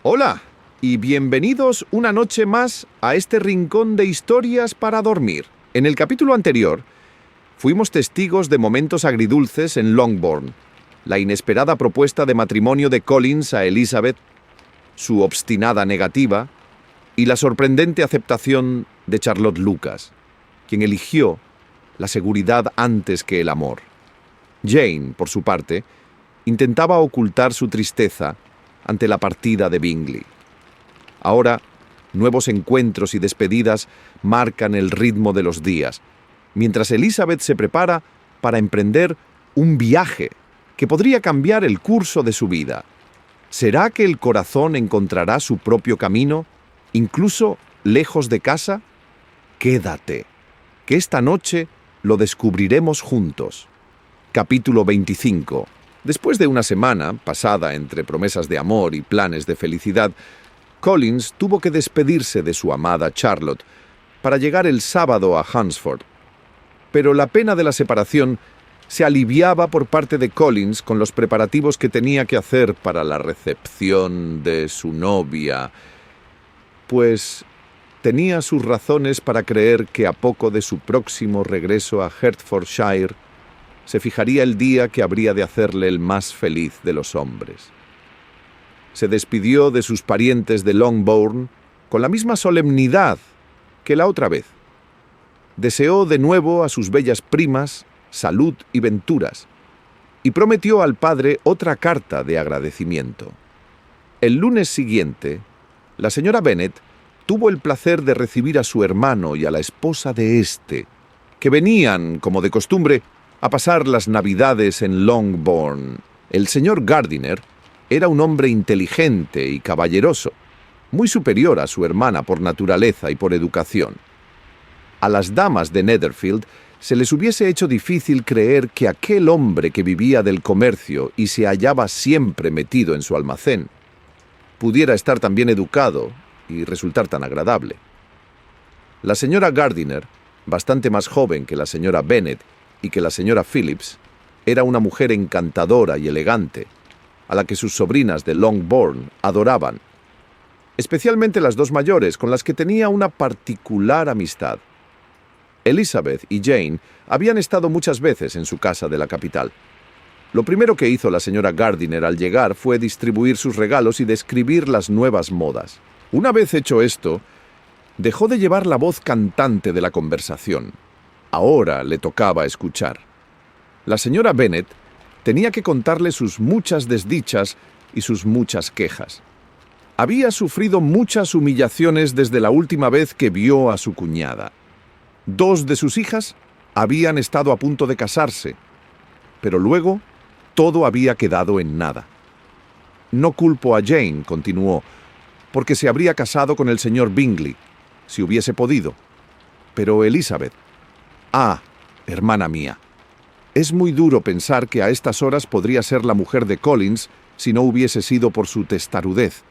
Hola y bienvenidos una noche más a este rincón de historias para dormir. En el capítulo anterior, fuimos testigos de momentos agridulces en Longbourn, la inesperada propuesta de matrimonio de Collins a Elizabeth, su obstinada negativa y la sorprendente aceptación de Charlotte Lucas, quien eligió la seguridad antes que el amor. Jane, por su parte, intentaba ocultar su tristeza ante la partida de Bingley. Ahora, nuevos encuentros y despedidas marcan el ritmo de los días, mientras Elizabeth se prepara para emprender un viaje que podría cambiar el curso de su vida. ¿Será que el corazón encontrará su propio camino, incluso lejos de casa? Quédate, que esta noche lo descubriremos juntos. Capítulo 25. Después de una semana, pasada entre promesas de amor y planes de felicidad, Collins tuvo que despedirse de su amada Charlotte para llegar el sábado a Hunsford. Pero la pena de la separación se aliviaba por parte de Collins con los preparativos que tenía que hacer para la recepción de su novia, pues tenía sus razones para creer que a poco de su próximo regreso a Hertfordshire se fijaría el día que habría de hacerle el más feliz de los hombres. Se despidió de sus parientes de Longbourn con la misma solemnidad que la otra vez. Deseó de nuevo a sus bellas primas salud y venturas, y prometió al padre otra carta de agradecimiento. El lunes siguiente, la señora Bennet tuvo el placer de recibir a su hermano y a la esposa de éste, que venían, como de costumbre, a pasar las Navidades en Longbourn. El señor Gardiner era un hombre inteligente y caballeroso, muy superior a su hermana por naturaleza y por educación. A las damas de Netherfield se les hubiese hecho difícil creer que aquel hombre que vivía del comercio y se hallaba siempre metido en su almacén pudiera estar tan bien educado y resultar tan agradable. La señora Gardiner, bastante más joven que la señora Bennet y que la señora Phillips, era una mujer encantadora y elegante, a la que sus sobrinas de Longbourn adoraban, especialmente las dos mayores, con las que tenía una particular amistad. Elizabeth y Jane habían estado muchas veces en su casa de la capital. Lo primero que hizo la señora Gardiner al llegar fue distribuir sus regalos y describir las nuevas modas. Una vez hecho esto, dejó de llevar la voz cantante de la conversación. Ahora le tocaba escuchar. La señora Bennet tenía que contarle sus muchas desdichas y sus muchas quejas. Había sufrido muchas humillaciones desde la última vez que vio a su cuñada. 2 de sus hijas habían estado a punto de casarse, pero luego todo había quedado en nada. No culpo a Jane, continuó, porque se habría casado con el señor Bingley, si hubiese podido. Pero Elizabeth... Ah, hermana mía, es muy duro pensar que a estas horas podría ser la mujer de Collins si no hubiese sido por su testarudez.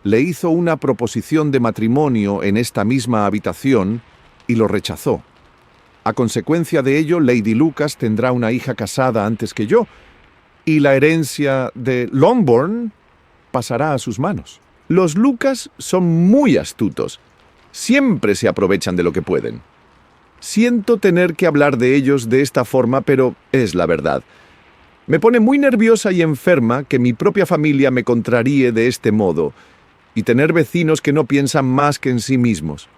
Le hizo una proposición de matrimonio en esta misma habitación y lo rechazó. A consecuencia de ello, Lady Lucas tendrá una hija casada antes que yo, y la herencia de Longbourn pasará a sus manos. Los Lucas son muy astutos. Siempre se aprovechan de lo que pueden. Siento tener que hablar de ellos de esta forma, pero es la verdad. Me pone muy nerviosa y enferma que mi propia familia me contraríe de este modo, y tener vecinos que no piensan más que en sí mismos.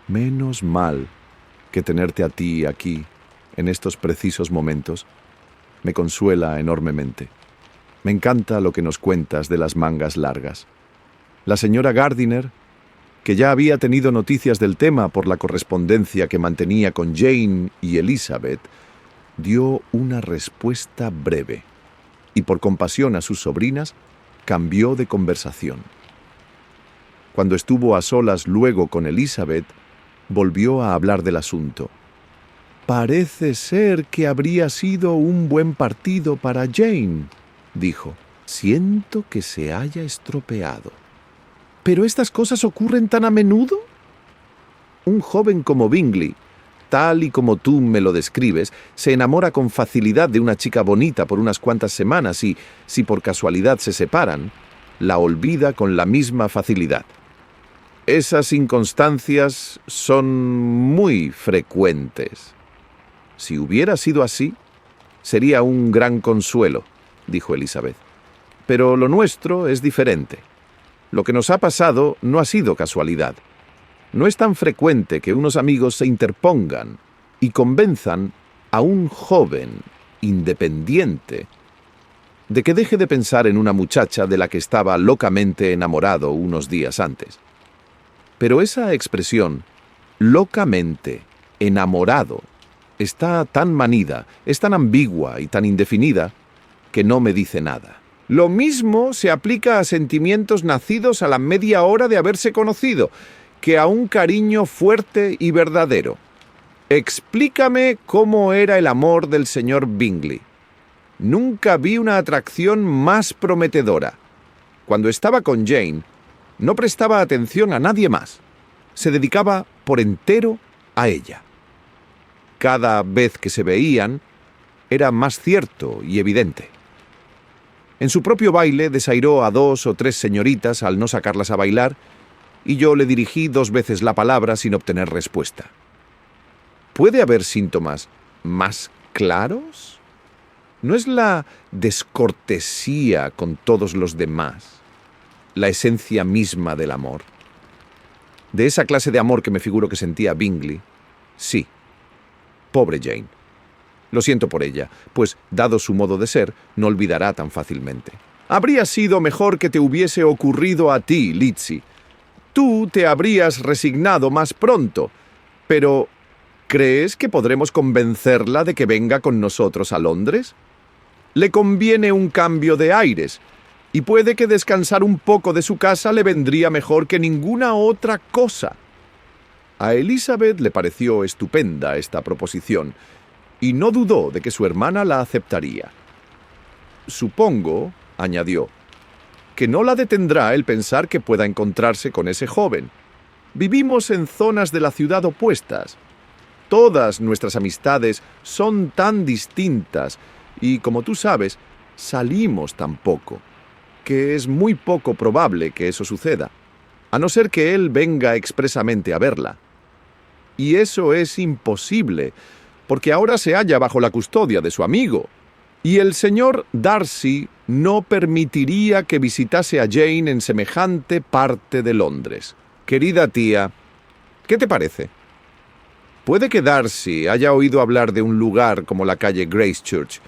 Menos mal que tenerte a ti aquí, en estos precisos momentos, me consuela enormemente. Me encanta lo que nos cuentas de las mangas largas. La señora Gardiner, que ya había tenido noticias del tema por la correspondencia que mantenía con Jane y Elizabeth, dio una respuesta breve y, por compasión a sus sobrinas, cambió de conversación. Cuando estuvo a solas luego con Elizabeth, volvió a hablar del asunto. «Parece ser que habría sido un buen partido para Jane», dijo. «Siento que se haya estropeado». ¿Pero estas cosas ocurren tan a menudo? Un joven como Bingley, tal y como tú me lo describes, se enamora con facilidad de una chica bonita por unas cuantas semanas y, si por casualidad se separan, la olvida con la misma facilidad. Esas inconstancias son muy frecuentes. Si hubiera sido así, sería un gran consuelo, dijo Elizabeth. Pero lo nuestro es diferente. Lo que nos ha pasado no ha sido casualidad. No es tan frecuente que unos amigos se interpongan y convenzan a un joven independiente de que deje de pensar en una muchacha de la que estaba locamente enamorado unos días antes. Pero esa expresión, locamente enamorado, está tan manida, es tan ambigua y tan indefinida que no me dice nada. Lo mismo se aplica a sentimientos nacidos a la media hora de haberse conocido, que a un cariño fuerte y verdadero. Explícame cómo era el amor del señor Bingley. Nunca vi una atracción más prometedora. Cuando estaba con Jane, no prestaba atención a nadie más. Se dedicaba por entero a ella. Cada vez que se veían, era más cierto y evidente. En su propio baile desairó a 2 o 3 señoritas al no sacarlas a bailar, y yo le dirigí 2 veces la palabra sin obtener respuesta. ¿Puede haber síntomas más claros? ¿No es la descortesía con todos los demás la esencia misma del amor? De esa clase de amor que me figuro que sentía Bingley, sí. Pobre Jane. Lo siento por ella, pues, dado su modo de ser, no olvidará tan fácilmente. Habría sido mejor que te hubiese ocurrido a ti, Lizzie. Tú te habrías resignado más pronto, pero ¿crees que podremos convencerla de que venga con nosotros a Londres? Le conviene un cambio de aires, y puede que descansar un poco de su casa le vendría mejor que ninguna otra cosa. A Elizabeth le pareció estupenda esta proposición, y no dudó de que su hermana la aceptaría. Supongo, añadió, que no la detendrá el pensar que pueda encontrarse con ese joven. Vivimos en zonas de la ciudad opuestas. Todas nuestras amistades son tan distintas y, como tú sabes, salimos tan poco, que es muy poco probable que eso suceda, a no ser que él venga expresamente a verla. Y eso es imposible, porque ahora se halla bajo la custodia de su amigo, y el señor Darcy no permitiría que visitase a Jane en semejante parte de Londres. Querida tía, ¿qué te parece? Puede que Darcy haya oído hablar de un lugar como la calle Gracechurch,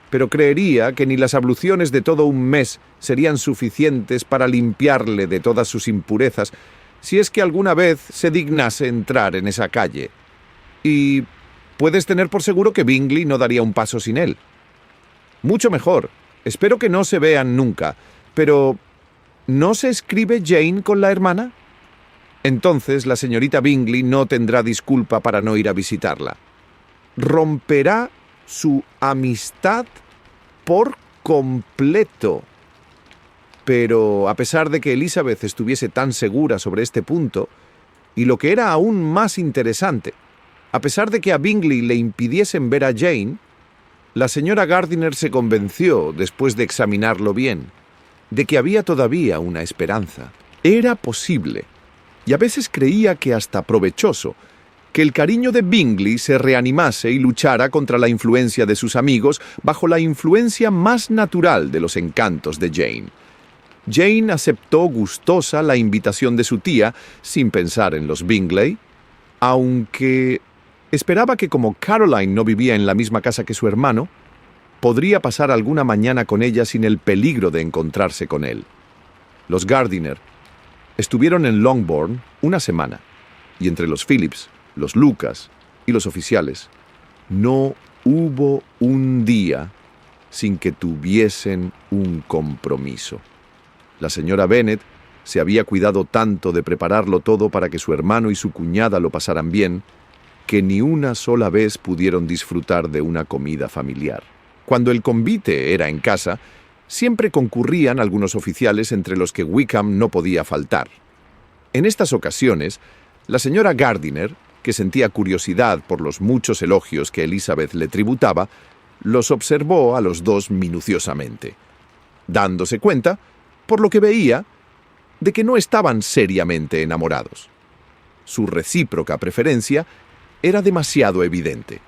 pero creería que ni las abluciones de todo un mes serían suficientes para limpiarle de todas sus impurezas si es que alguna vez se dignase entrar en esa calle. Y puedes tener por seguro que Bingley no daría un paso sin él. Mucho mejor. Espero que no se vean nunca. Pero, ¿no se escribe Jane con la hermana? Entonces la señorita Bingley no tendrá disculpa para no ir a visitarla. Romperá su amistad por completo. Pero, a pesar de que Elizabeth estuviese tan segura sobre este punto, y lo que era aún más interesante, a pesar de que a Bingley le impidiesen ver a Jane, la señora Gardiner se convenció, después de examinarlo bien, de que había todavía una esperanza. Era posible, y a veces creía que hasta provechoso, que el cariño de Bingley se reanimase y luchara contra la influencia de sus amigos bajo la influencia más natural de los encantos de Jane. Jane aceptó gustosa la invitación de su tía, sin pensar en los Bingley, aunque esperaba que como Caroline no vivía en la misma casa que su hermano, podría pasar alguna mañana con ella sin el peligro de encontrarse con él. Los Gardiner estuvieron en Longbourn una semana, y entre los Phillips, los Lucas y los oficiales, no hubo un día sin que tuviesen un compromiso. La señora Bennet se había cuidado tanto de prepararlo todo para que su hermano y su cuñada lo pasaran bien, que ni una sola vez pudieron disfrutar de una comida familiar. Cuando el convite era en casa, siempre concurrían algunos oficiales entre los que Wickham no podía faltar. En estas ocasiones, la señora Gardiner, que sentía curiosidad por los muchos elogios que Elizabeth le tributaba, los observó a los dos minuciosamente, dándose cuenta por lo que veía, de que no estaban seriamente enamorados. Su recíproca preferencia era demasiado evidente.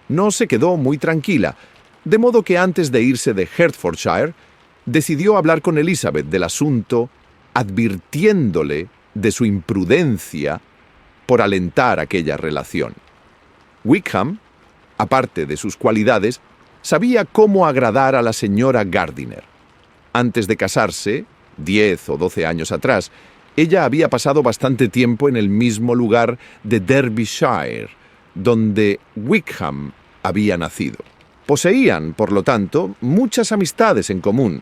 No se quedó muy tranquila, de modo que antes de irse de Hertfordshire, decidió hablar con Elizabeth del asunto, advirtiéndole de su imprudencia por alentar aquella relación. Wickham, aparte de sus cualidades, sabía cómo agradar a la señora Gardiner. Antes de casarse, 10 o 12 años atrás, ella había pasado bastante tiempo en el mismo lugar de Derbyshire, donde Wickham había nacido. Poseían, por lo tanto, muchas amistades en común,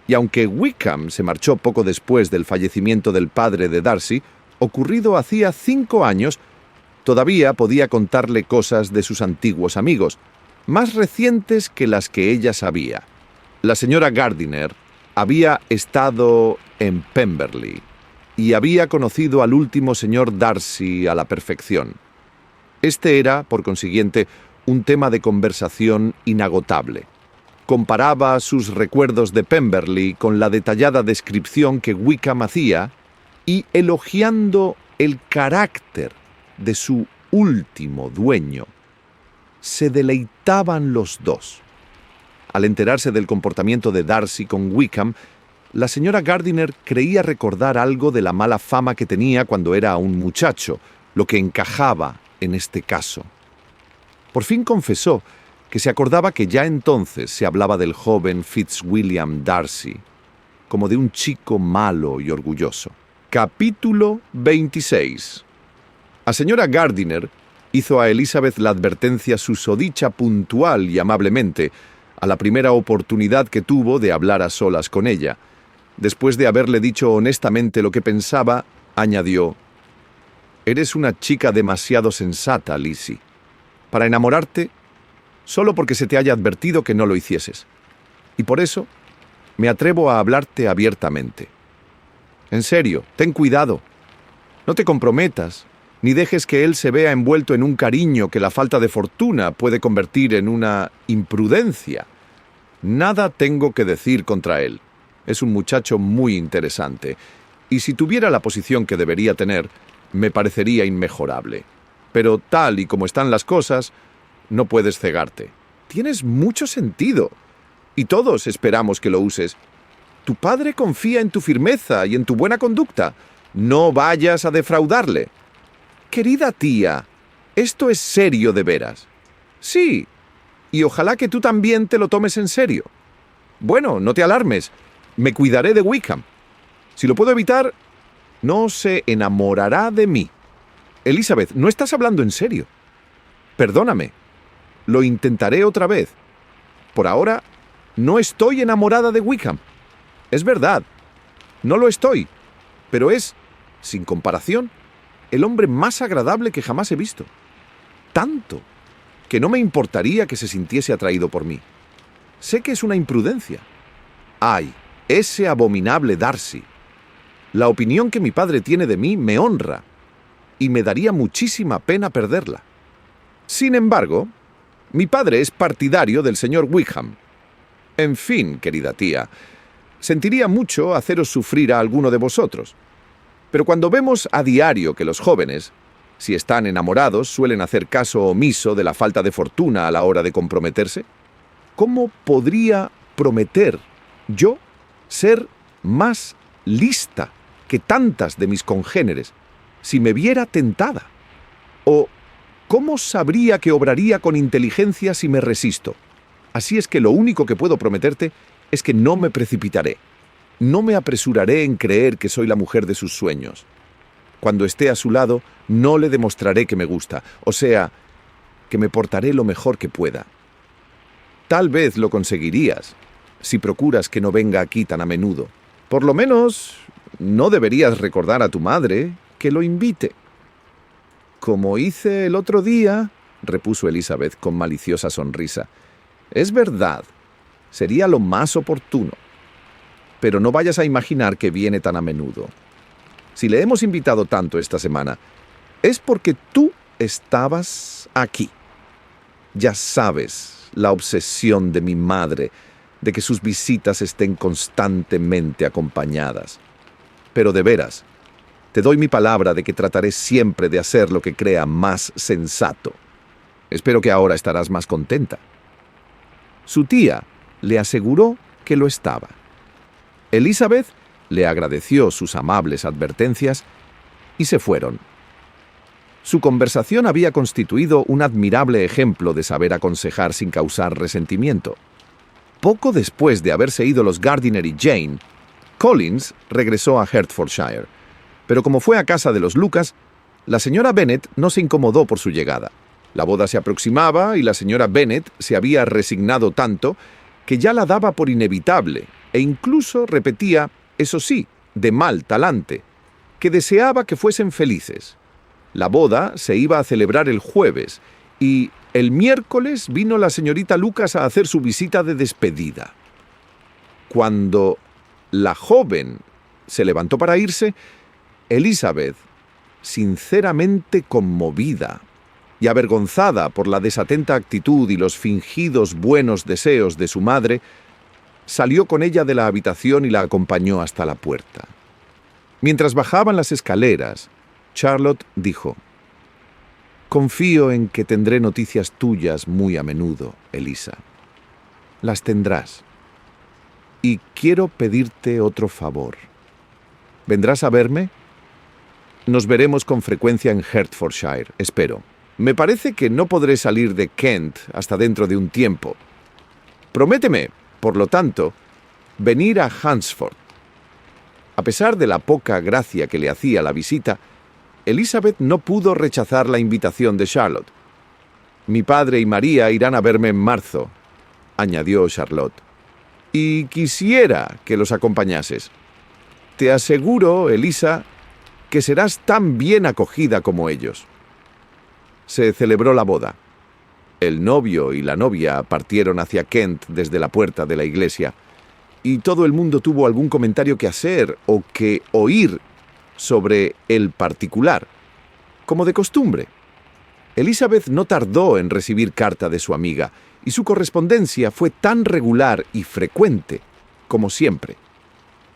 y aunque Wickham se marchó poco después del fallecimiento del padre de Darcy, ocurrido hacía 5 años, todavía podía contarle cosas de sus antiguos amigos, más recientes que las que ella sabía. La señora Gardiner había estado en Pemberley y había conocido al último señor Darcy a la perfección. Este era, por consiguiente, un tema de conversación inagotable. Comparaba sus recuerdos de Pemberley con la detallada descripción que Wickham hacía y, elogiando el carácter de su último dueño, se deleitaban los dos. Al enterarse del comportamiento de Darcy con Wickham, la señora Gardiner creía recordar algo de la mala fama que tenía cuando era un muchacho, lo que encajaba en este caso. Por fin confesó que se acordaba que ya entonces se hablaba del joven Fitzwilliam Darcy como de un chico malo y orgulloso. Capítulo 26. La señora Gardiner hizo a Elizabeth la advertencia susodicha puntual y amablemente a la primera oportunidad que tuvo de hablar a solas con ella. Después de haberle dicho honestamente lo que pensaba, añadió: «Eres una chica demasiado sensata, Lizzie, para enamorarte solo porque se te haya advertido que no lo hicieses. Y por eso me atrevo a hablarte abiertamente. En serio, ten cuidado. No te comprometas, ni dejes que él se vea envuelto en un cariño que la falta de fortuna puede convertir en una imprudencia. Nada tengo que decir contra él. Es un muchacho muy interesante, y si tuviera la posición que debería tener, me parecería inmejorable. Pero tal y como están las cosas, no puedes cegarte. Tienes mucho sentido, y todos esperamos que lo uses. Tu padre confía en tu firmeza y en tu buena conducta. No vayas a defraudarle. Querida tía, esto es serio de veras. Sí, y ojalá que tú también te lo tomes en serio. Bueno, no te alarmes, me cuidaré de Wickham. Si lo puedo evitar, no se enamorará de mí. Elizabeth, ¿no estás hablando en serio? Perdóname, lo intentaré otra vez. Por ahora, no estoy enamorada de Wickham. Es verdad, no lo estoy, pero es, sin comparación, el hombre más agradable que jamás he visto. Tanto que no me importaría que se sintiese atraído por mí. Sé que es una imprudencia. ¡Ay, ese abominable Darcy! La opinión que mi padre tiene de mí me honra, y me daría muchísima pena perderla. Sin embargo, mi padre es partidario del señor Wickham. En fin, querida tía, sentiría mucho haceros sufrir a alguno de vosotros. Pero cuando vemos a diario que los jóvenes, si están enamorados, suelen hacer caso omiso de la falta de fortuna a la hora de comprometerse, ¿cómo podría prometer yo ser más lista que tantas de mis congéneres si me viera tentada? ¿O cómo sabría que obraría con inteligencia si me resisto? Así es que lo único que puedo prometerte es que no me precipitaré. No me apresuraré en creer que soy la mujer de sus sueños. Cuando esté a su lado, no le demostraré que me gusta, o sea, que me portaré lo mejor que pueda. Tal vez lo conseguirías, si procuras que no venga aquí tan a menudo. Por lo menos, no deberías recordar a tu madre que lo invite. Como hice el otro día, repuso Elizabeth con maliciosa sonrisa. Es verdad, sería lo más oportuno. Pero no vayas a imaginar que viene tan a menudo. Si le hemos invitado tanto esta semana, es porque tú estabas aquí. Ya sabes, la obsesión de mi madre de que sus visitas estén constantemente acompañadas. Pero de veras, te doy mi palabra de que trataré siempre de hacer lo que crea más sensato. Espero que ahora estarás más contenta. Su tía le aseguró que lo estaba. Elizabeth le agradeció sus amables advertencias y se fueron. Su conversación había constituido un admirable ejemplo de saber aconsejar sin causar resentimiento. Poco después de haberse ido los Gardiner y Jane, Collins regresó a Hertfordshire, pero como fue a casa de los Lucas, la señora Bennet no se incomodó por su llegada. La boda se aproximaba y la señora Bennet se había resignado tanto que ya la daba por inevitable e incluso repetía, eso sí, de mal talante, que deseaba que fuesen felices. La boda se iba a celebrar el jueves y el miércoles vino la señorita Lucas a hacer su visita de despedida. Cuando la joven se levantó para irse, Elizabeth, sinceramente conmovida y avergonzada por la desatenta actitud y los fingidos buenos deseos de su madre, salió con ella de la habitación y la acompañó hasta la puerta. Mientras bajaban las escaleras, Charlotte dijo: «Confío en que tendré noticias tuyas muy a menudo, Elisa. Las tendrás. Y quiero pedirte otro favor. ¿Vendrás a verme? Nos veremos con frecuencia en Hertfordshire, espero. Me parece que no podré salir de Kent hasta dentro de un tiempo. Prométeme, por lo tanto, venir a Hunsford». A pesar de la poca gracia que le hacía la visita, Elizabeth no pudo rechazar la invitación de Charlotte. «Mi padre y María irán a verme en marzo», añadió Charlotte, «y quisiera que los acompañases. Te aseguro, Elisa, que serás tan bien acogida como ellos». Se celebró la boda. El novio y la novia partieron hacia Kent desde la puerta de la iglesia, y todo el mundo tuvo algún comentario que hacer o que oír sobre el particular, como de costumbre. Elizabeth no tardó en recibir carta de su amiga, y su correspondencia fue tan regular y frecuente como siempre,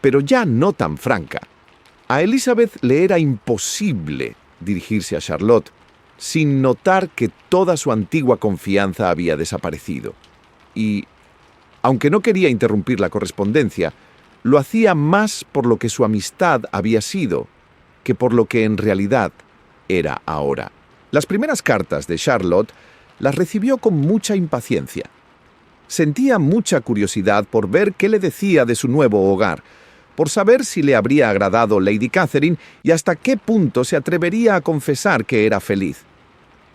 pero ya no tan franca. A Elizabeth le era imposible dirigirse a Charlotte sin notar que toda su antigua confianza había desaparecido, y, aunque no quería interrumpir la correspondencia, lo hacía más por lo que su amistad había sido que por lo que en realidad era ahora. Las primeras cartas de Charlotte las recibió con mucha impaciencia. Sentía mucha curiosidad por ver qué le decía de su nuevo hogar, por saber si le habría agradado Lady Catherine y hasta qué punto se atrevería a confesar que era feliz.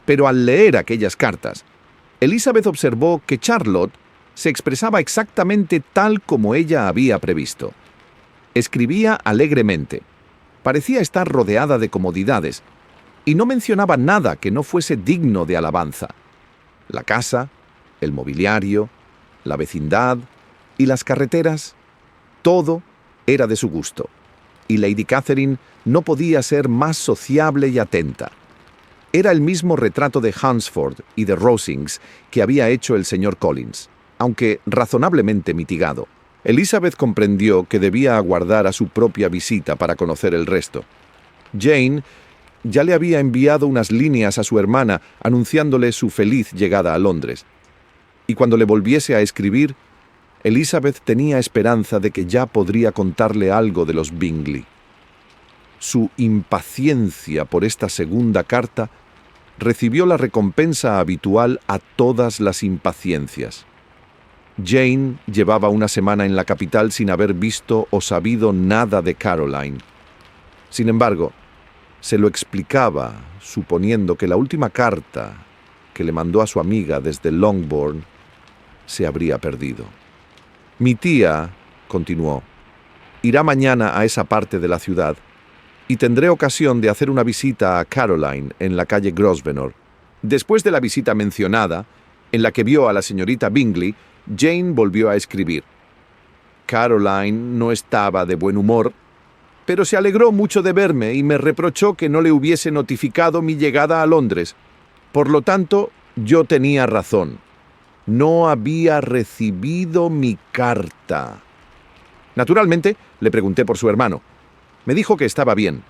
Pero al leer aquellas cartas, Elizabeth observó que Charlotte se expresaba exactamente tal como ella había previsto. Escribía alegremente, parecía estar rodeada de comodidades, y no mencionaba nada que no fuese digno de alabanza. La casa, el mobiliario, la vecindad y las carreteras, todo era de su gusto, y Lady Catherine no podía ser más sociable y atenta. Era el mismo retrato de Hunsford y de Rosings que había hecho el señor Collins, aunque razonablemente mitigado. Elizabeth comprendió que debía aguardar a su propia visita para conocer el resto. Jane ya le había enviado unas líneas a su hermana anunciándole su feliz llegada a Londres, y cuando le volviese a escribir, Elizabeth tenía esperanza de que ya podría contarle algo de los Bingley. Su impaciencia por esta segunda carta recibió la recompensa habitual a todas las impaciencias. Jane llevaba una semana en la capital sin haber visto o sabido nada de Caroline. Sin embargo, se lo explicaba, suponiendo que la última carta que le mandó a su amiga desde Longbourn se habría perdido. «Mi tía», continuó, «irá mañana a esa parte de la ciudad y tendré ocasión de hacer una visita a Caroline en la calle Grosvenor». Después de la visita mencionada, en la que vio a la señorita Bingley, Jane volvió a escribir. «Caroline no estaba de buen humor, pero se alegró mucho de verme y me reprochó que no le hubiese notificado mi llegada a Londres. Por lo tanto, yo tenía razón. no había recibido mi carta. Naturalmente, le pregunté por su hermano. Me dijo que estaba bien,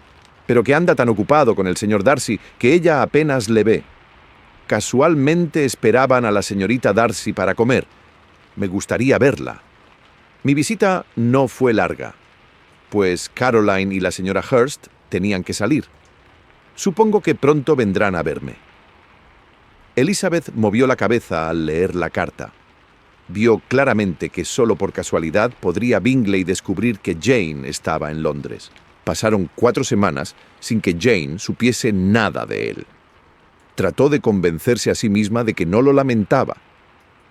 pero que anda tan ocupado con el señor Darcy que ella apenas le ve. Casualmente esperaban a la señorita Darcy para comer. Me gustaría verla. Mi visita no fue larga, pues Caroline y la señora Hurst tenían que salir. Supongo que pronto vendrán a verme. Elizabeth movió la cabeza al leer la carta. Vio claramente que solo por casualidad podría Bingley descubrir que Jane estaba en Londres. Pasaron 4 semanas sin que Jane supiese nada de él. Trató de convencerse a sí misma de que no lo lamentaba,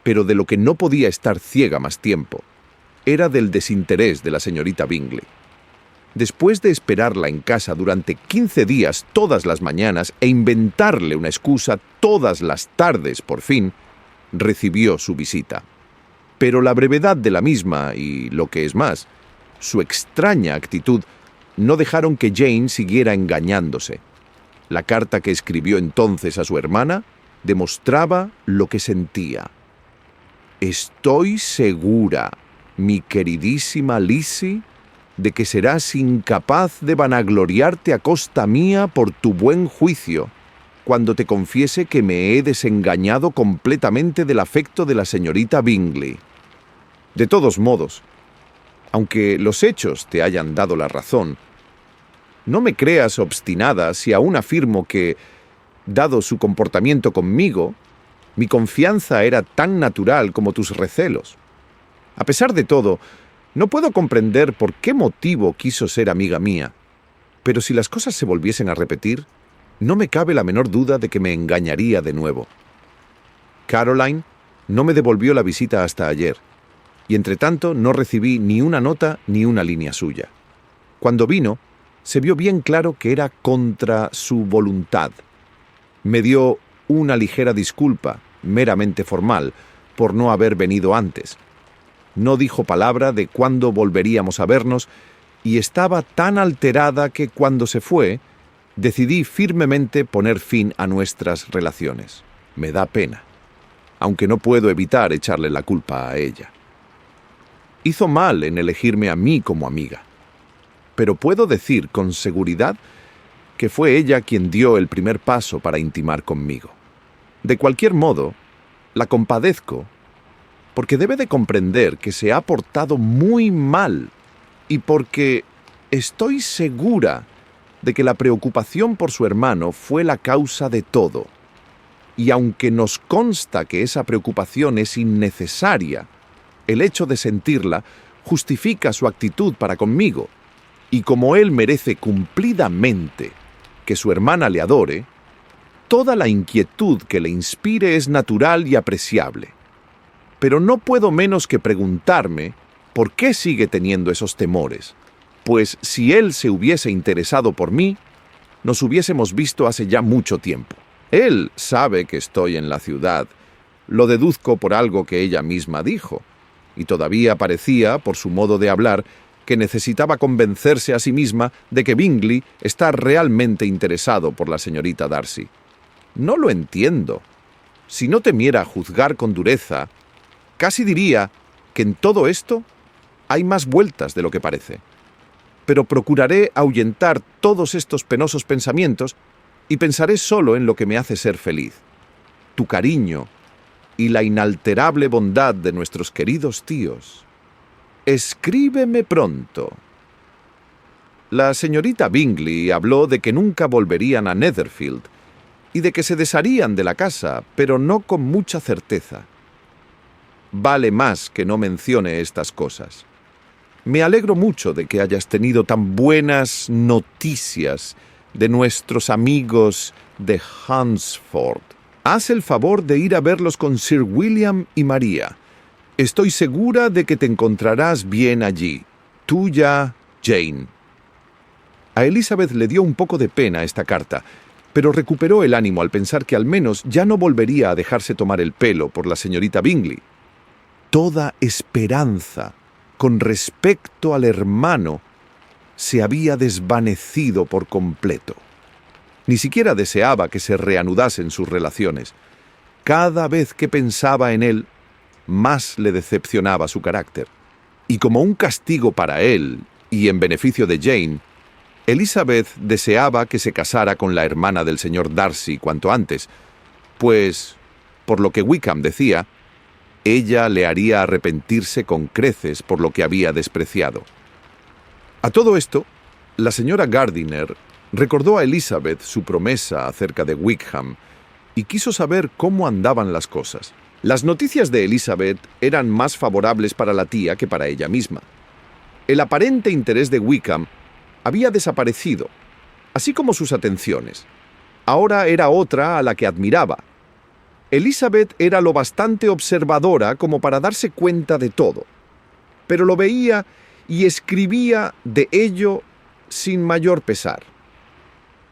pero de lo que no podía estar ciega más tiempo era del desinterés de la señorita Bingley. Después de esperarla en casa durante 15 días todas las mañanas e inventarle una excusa todas las tardes, por fin, recibió su visita. Pero la brevedad de la misma y, lo que es más, su extraña actitud no dejaron que Jane siguiera engañándose. La carta que escribió entonces a su hermana demostraba lo que sentía. «Estoy segura, mi queridísima Lizzie, de que serás incapaz de vanagloriarte a costa mía por tu buen juicio, cuando te confiese que me he desengañado completamente del afecto de la señorita Bingley. De todos modos, aunque los hechos te hayan dado la razón, no me creas obstinada si aún afirmo que, dado su comportamiento conmigo, mi confianza era tan natural como tus recelos. A pesar de todo, no puedo comprender por qué motivo quiso ser amiga mía, pero si las cosas se volviesen a repetir, no me cabe la menor duda de que me engañaría de nuevo. Caroline no me devolvió la visita hasta ayer, y entretanto no recibí ni una nota ni una línea suya. Cuando vino, se vio bien claro que era contra su voluntad. Me dio una ligera disculpa, meramente formal, por no haber venido antes. No dijo palabra de cuándo volveríamos a vernos, y estaba tan alterada que cuando se fue, decidí firmemente poner fin a nuestras relaciones. Me da pena, aunque no puedo evitar echarle la culpa a ella. Hizo mal en elegirme a mí como amiga, pero puedo decir con seguridad que fue ella quien dio el primer paso para intimar conmigo. De cualquier modo, la compadezco, porque debe de comprender que se ha portado muy mal y porque estoy segura de que la preocupación por su hermano fue la causa de todo. Y aunque nos consta que esa preocupación es innecesaria, el hecho de sentirla justifica su actitud para conmigo, y como él merece cumplidamente que su hermana le adore, toda la inquietud que le inspire es natural y apreciable. Pero no puedo menos que preguntarme por qué sigue teniendo esos temores, pues si él se hubiese interesado por mí, nos hubiésemos visto hace ya mucho tiempo. Él sabe que estoy en la ciudad, lo deduzco por algo que ella misma dijo, y todavía parecía, por su modo de hablar, que necesitaba convencerse a sí misma de que Bingley está realmente interesado por la señorita Darcy. No lo entiendo. Si no temiera juzgar con dureza, casi diría que en todo esto hay más vueltas de lo que parece. Pero procuraré ahuyentar todos estos penosos pensamientos y pensaré solo en lo que me hace ser feliz. Tu cariño y la inalterable bondad de nuestros queridos tíos. Escríbeme pronto. La señorita Bingley habló de que nunca volverían a Netherfield y de que se desharían de la casa, pero no con mucha certeza. Vale más que no mencione estas cosas. Me alegro mucho de que hayas tenido tan buenas noticias de nuestros amigos de Hunsford. Haz el favor de ir a verlos con Sir William y María. Estoy segura de que te encontrarás bien allí. Tuya, Jane. A Elizabeth le dio un poco de pena esta carta, pero recuperó el ánimo al pensar que al menos ya no volvería a dejarse tomar el pelo por la señorita Bingley. Toda esperanza con respecto al hermano se había desvanecido por completo. Ni siquiera deseaba que se reanudasen sus relaciones. Cada vez que pensaba en él, más le decepcionaba su carácter. Y como un castigo para él, y en beneficio de Jane, Elizabeth deseaba que se casara con la hermana del señor Darcy cuanto antes, pues, por lo que Wickham decía, ella le haría arrepentirse con creces por lo que había despreciado. A todo esto, la señora Gardiner recordó a Elizabeth su promesa acerca de Wickham y quiso saber cómo andaban las cosas. Las noticias de Elizabeth eran más favorables para la tía que para ella misma. El aparente interés de Wickham había desaparecido, así como sus atenciones. Ahora era otra a la que admiraba. Elizabeth era lo bastante observadora como para darse cuenta de todo, pero lo veía y escribía de ello sin mayor pesar.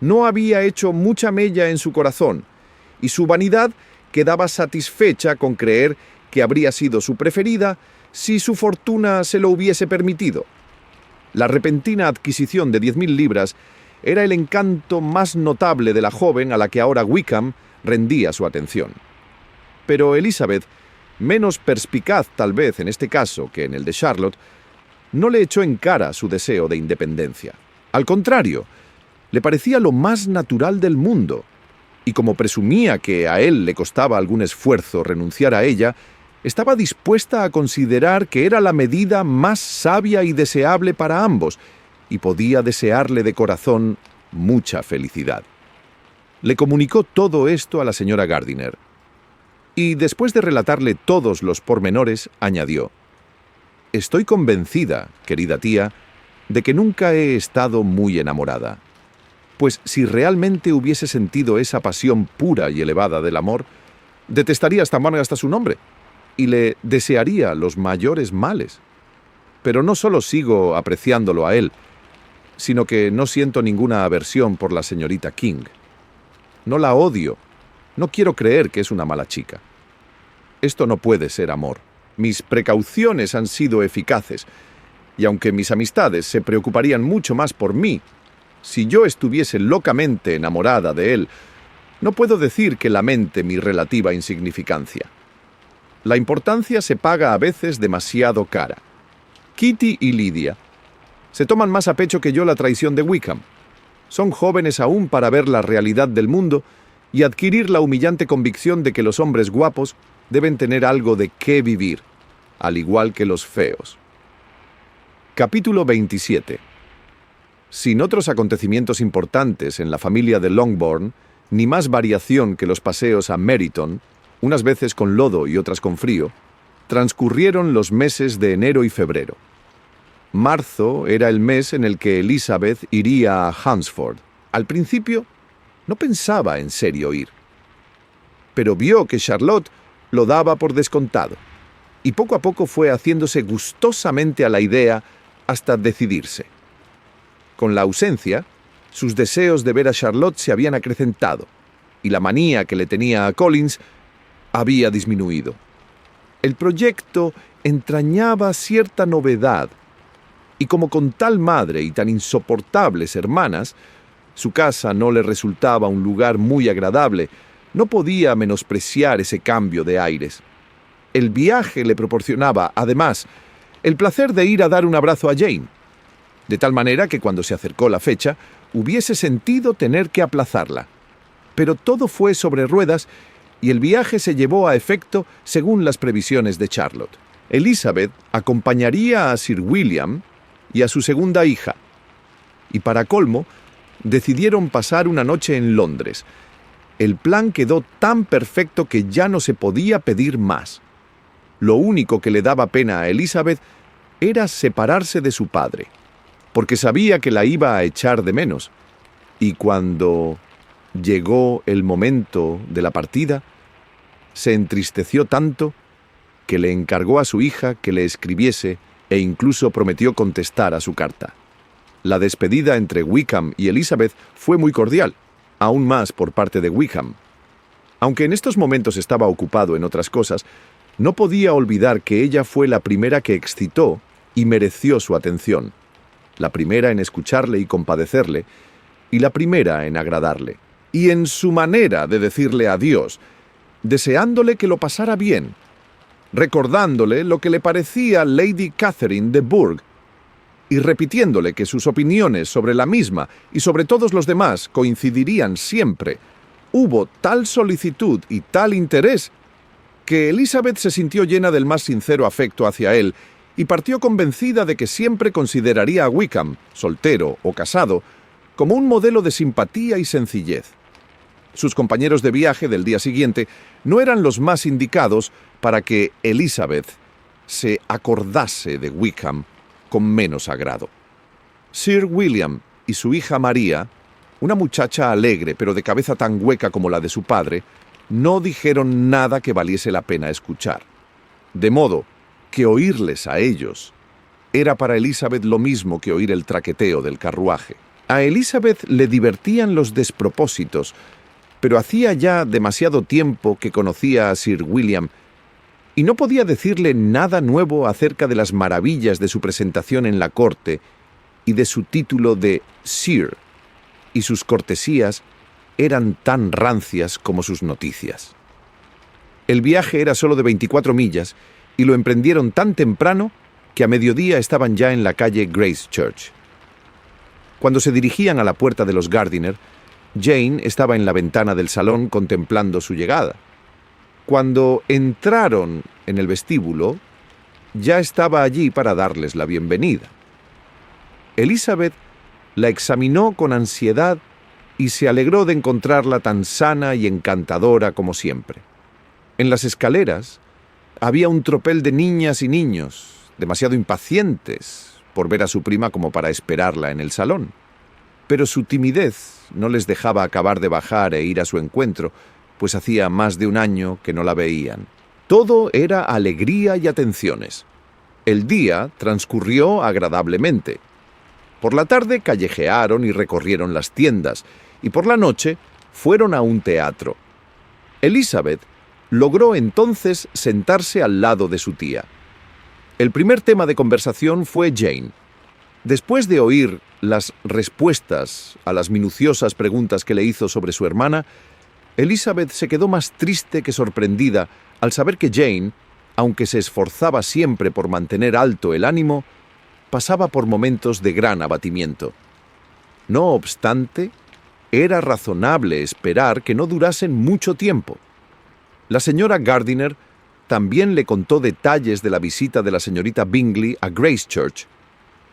No había hecho mucha mella en su corazón, y su vanidad quedaba satisfecha con creer que habría sido su preferida si su fortuna se lo hubiese permitido. La repentina adquisición de 10.000 libras era el encanto más notable de la joven a la que ahora Wickham rendía su atención. Pero Elizabeth, menos perspicaz tal vez en este caso que en el de Charlotte, no le echó en cara su deseo de independencia. Al contrario, le parecía lo más natural del mundo, y como presumía que a él le costaba algún esfuerzo renunciar a ella, estaba dispuesta a considerar que era la medida más sabia y deseable para ambos, y podía desearle de corazón mucha felicidad. Le comunicó todo esto a la señora Gardiner, y después de relatarle todos los pormenores, añadió: «Estoy convencida, querida tía, de que nunca he estado muy enamorada. Pues si realmente hubiese sentido esa pasión pura y elevada del amor, detestaría hasta amarga hasta su nombre, y le desearía los mayores males. Pero no solo sigo apreciándolo a él, sino que no siento ninguna aversión por la señorita King. No la odio, no quiero creer que es una mala chica. Esto no puede ser amor. Mis precauciones han sido eficaces, y aunque mis amistades se preocuparían mucho más por mí, si yo estuviese locamente enamorada de él, no puedo decir que lamente mi relativa insignificancia. La importancia se paga a veces demasiado cara. Kitty y Lydia se toman más a pecho que yo la traición de Wickham. Son jóvenes aún para ver la realidad del mundo y adquirir la humillante convicción de que los hombres guapos deben tener algo de qué vivir, al igual que los feos. Capítulo 27. Sin otros acontecimientos importantes en la familia de Longbourn, ni más variación que los paseos a Meryton, unas veces con lodo y otras con frío, transcurrieron los meses de enero y febrero. Marzo era el mes en el que Elizabeth iría a Hunsford. Al principio, no pensaba en serio ir, pero vio que Charlotte lo daba por descontado, y poco a poco fue haciéndose gustosamente a la idea hasta decidirse. Con la ausencia, sus deseos de ver a Charlotte se habían acrecentado, y la manía que le tenía a Collins había disminuido. El proyecto entrañaba cierta novedad, y como con tal madre y tan insoportables hermanas, su casa no le resultaba un lugar muy agradable, no podía menospreciar ese cambio de aires. El viaje le proporcionaba, además, el placer de ir a dar un abrazo a Jane, de tal manera que cuando se acercó la fecha, hubiese sentido tener que aplazarla. Pero todo fue sobre ruedas y el viaje se llevó a efecto según las previsiones de Charlotte. Elizabeth acompañaría a Sir William y a su segunda hija, y para colmo, decidieron pasar una noche en Londres. El plan quedó tan perfecto que ya no se podía pedir más. Lo único que le daba pena a Elizabeth era separarse de su padre, porque sabía que la iba a echar de menos, y cuando llegó el momento de la partida, se entristeció tanto que le encargó a su hija que le escribiese e incluso prometió contestar a su carta. La despedida entre Wickham y Elizabeth fue muy cordial, aún más por parte de Wickham. Aunque en estos momentos estaba ocupado en otras cosas, no podía olvidar que ella fue la primera que excitó y mereció su atención, la primera en escucharle y compadecerle, y la primera en agradarle. Y en su manera de decirle adiós, deseándole que lo pasara bien, recordándole lo que le parecía Lady Catherine de Bourgh y repitiéndole que sus opiniones sobre la misma y sobre todos los demás coincidirían siempre. Hubo tal solicitud y tal interés que Elizabeth se sintió llena del más sincero afecto hacia él y partió convencida de que siempre consideraría a Wickham, soltero o casado, como un modelo de simpatía y sencillez. Sus compañeros de viaje del día siguiente no eran los más indicados para que Elizabeth se acordase de Wickham con menos agrado. Sir William y su hija María, una muchacha alegre pero de cabeza tan hueca como la de su padre, no dijeron nada que valiese la pena escuchar. De modo que oírles a ellos era para Elizabeth lo mismo que oír el traqueteo del carruaje. A Elizabeth le divertían los despropósitos, pero hacía ya demasiado tiempo que conocía a Sir William y no podía decirle nada nuevo acerca de las maravillas de su presentación en la corte y de su título de Sir, y sus cortesías eran tan rancias como sus noticias. El viaje era solo de 24 millas y lo emprendieron tan temprano que a mediodía estaban ya en la calle Gracechurch. Cuando se dirigían a la puerta de los Gardiner, Jane estaba en la ventana del salón contemplando su llegada. Cuando entraron en el vestíbulo, ya estaba allí para darles la bienvenida. Elizabeth la examinó con ansiedad y se alegró de encontrarla tan sana y encantadora como siempre. En las escaleras había un tropel de niñas y niños, demasiado impacientes por ver a su prima como para esperarla en el salón. Pero su timidez no les dejaba acabar de bajar e ir a su encuentro, pues hacía más de un año que no la veían. Todo era alegría y atenciones. El día transcurrió agradablemente. Por la tarde callejearon y recorrieron las tiendas, y por la noche fueron a un teatro. Elizabeth logró entonces sentarse al lado de su tía. El primer tema de conversación fue Jane. Después de oír las respuestas a las minuciosas preguntas que le hizo sobre su hermana, Elizabeth se quedó más triste que sorprendida al saber que Jane, aunque se esforzaba siempre por mantener alto el ánimo, pasaba por momentos de gran abatimiento. No obstante, era razonable esperar que no durasen mucho tiempo. La señora Gardiner también le contó detalles de la visita de la señorita Bingley a Gracechurch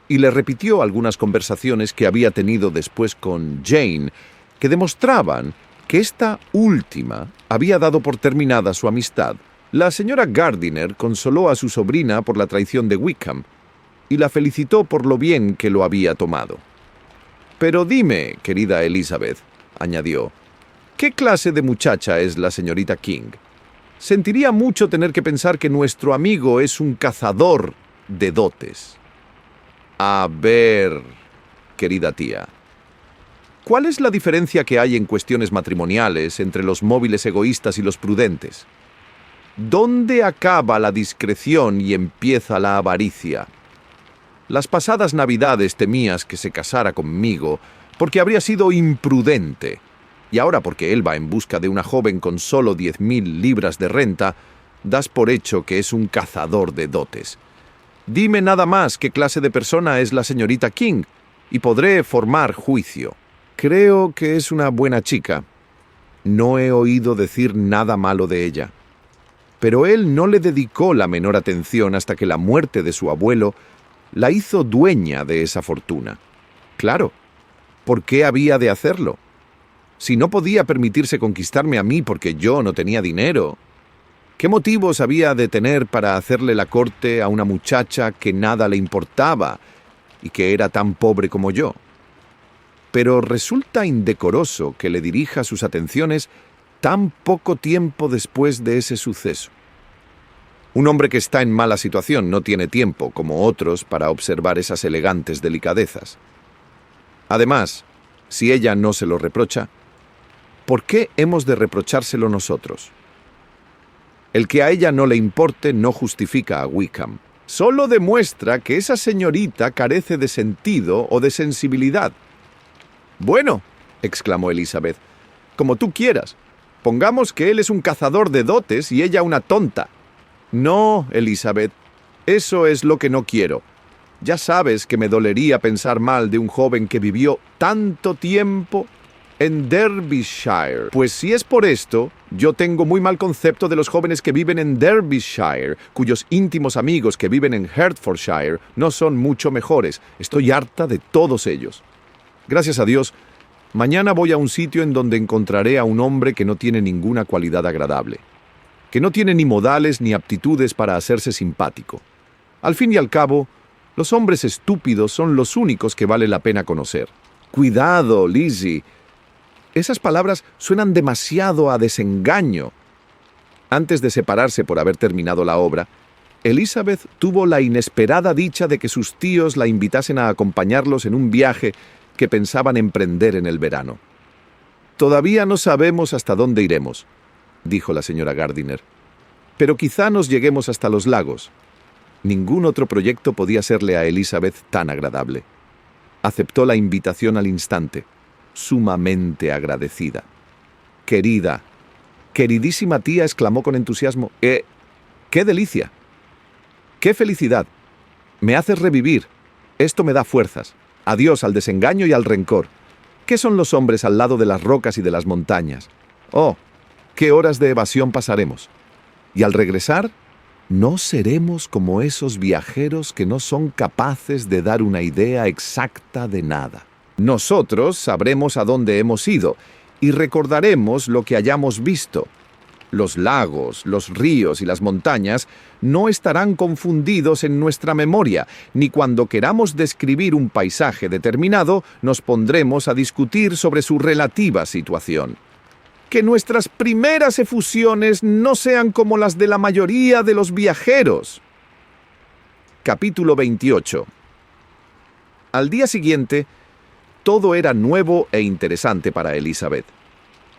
y le repitió algunas conversaciones que había tenido después con Jane, que demostraban que esta última había dado por terminada su amistad. La señora Gardiner consoló a su sobrina por la traición de Wickham y la felicitó por lo bien que lo había tomado. «Pero dime, querida Elizabeth», añadió, «¿qué clase de muchacha es la señorita King? Sentiría mucho tener que pensar que nuestro amigo es un cazador de dotes». «A ver, querida tía, ¿cuál es la diferencia que hay en cuestiones matrimoniales entre los móviles egoístas y los prudentes? ¿Dónde acaba la discreción y empieza la avaricia? Las pasadas Navidades temías que se casara conmigo porque habría sido imprudente, y ahora porque él va en busca de una joven con solo 10.000 libras de renta, das por hecho que es un cazador de dotes. Dime nada más qué clase de persona es la señorita King, y podré formar juicio». «Creo que es una buena chica. No he oído decir nada malo de ella. Pero él no le dedicó la menor atención hasta que la muerte de su abuelo la hizo dueña de esa fortuna. Claro, ¿por qué había de hacerlo? Si no podía permitirse conquistarme a mí porque yo no tenía dinero, ¿qué motivos había de tener para hacerle la corte a una muchacha que nada le importaba y que era tan pobre como yo? Pero resulta indecoroso que le dirija sus atenciones tan poco tiempo después de ese suceso. Un hombre que está en mala situación no tiene tiempo, como otros, para observar esas elegantes delicadezas. Además, si ella no se lo reprocha, ¿por qué hemos de reprochárselo nosotros? El que a ella no le importe no justifica a Wickham. Solo demuestra que esa señorita carece de sentido o de sensibilidad. «Bueno», exclamó Elizabeth, «como tú quieras. Pongamos que él es un cazador de dotes y ella una tonta. No, Elizabeth, eso es lo que no quiero. Ya sabes que me dolería pensar mal de un joven que vivió tanto tiempo en Derbyshire. Pues si es por esto, yo tengo muy mal concepto de los jóvenes que viven en Derbyshire, cuyos íntimos amigos que viven en Hertfordshire no son mucho mejores. Estoy harta de todos ellos. Gracias a Dios, mañana voy a un sitio en donde encontraré a un hombre que no tiene ninguna cualidad agradable, que no tiene ni modales ni aptitudes para hacerse simpático. Al fin y al cabo, los hombres estúpidos son los únicos que vale la pena conocer. Cuidado, Lizzie. Esas palabras suenan demasiado a desengaño. Antes de separarse por haber terminado la obra, Elizabeth tuvo la inesperada dicha de que sus tíos la invitasen a acompañarlos en un viaje que pensaban emprender en el verano. «Todavía no sabemos hasta dónde iremos», dijo la señora Gardiner, «pero quizá nos lleguemos hasta los lagos». Ningún otro proyecto podía serle a Elizabeth tan agradable. Aceptó la invitación al instante, sumamente agradecida. «Querida, queridísima tía», exclamó con entusiasmo, ¡qué delicia! ¡Qué felicidad! Me haces revivir. Esto me da fuerzas. Adiós al desengaño y al rencor. ¿Qué son los hombres al lado de las rocas y de las montañas? Oh, qué horas de evasión pasaremos. Y al regresar, no seremos como esos viajeros que no son capaces de dar una idea exacta de nada. Nosotros sabremos a dónde hemos ido y recordaremos lo que hayamos visto. Los lagos, los ríos y las montañas no estarán confundidos en nuestra memoria, ni cuando queramos describir un paisaje determinado nos pondremos a discutir sobre su relativa situación. Que nuestras primeras efusiones no sean como las de la mayoría de los viajeros. Capítulo 28. Al día siguiente, todo era nuevo e interesante para Elizabeth.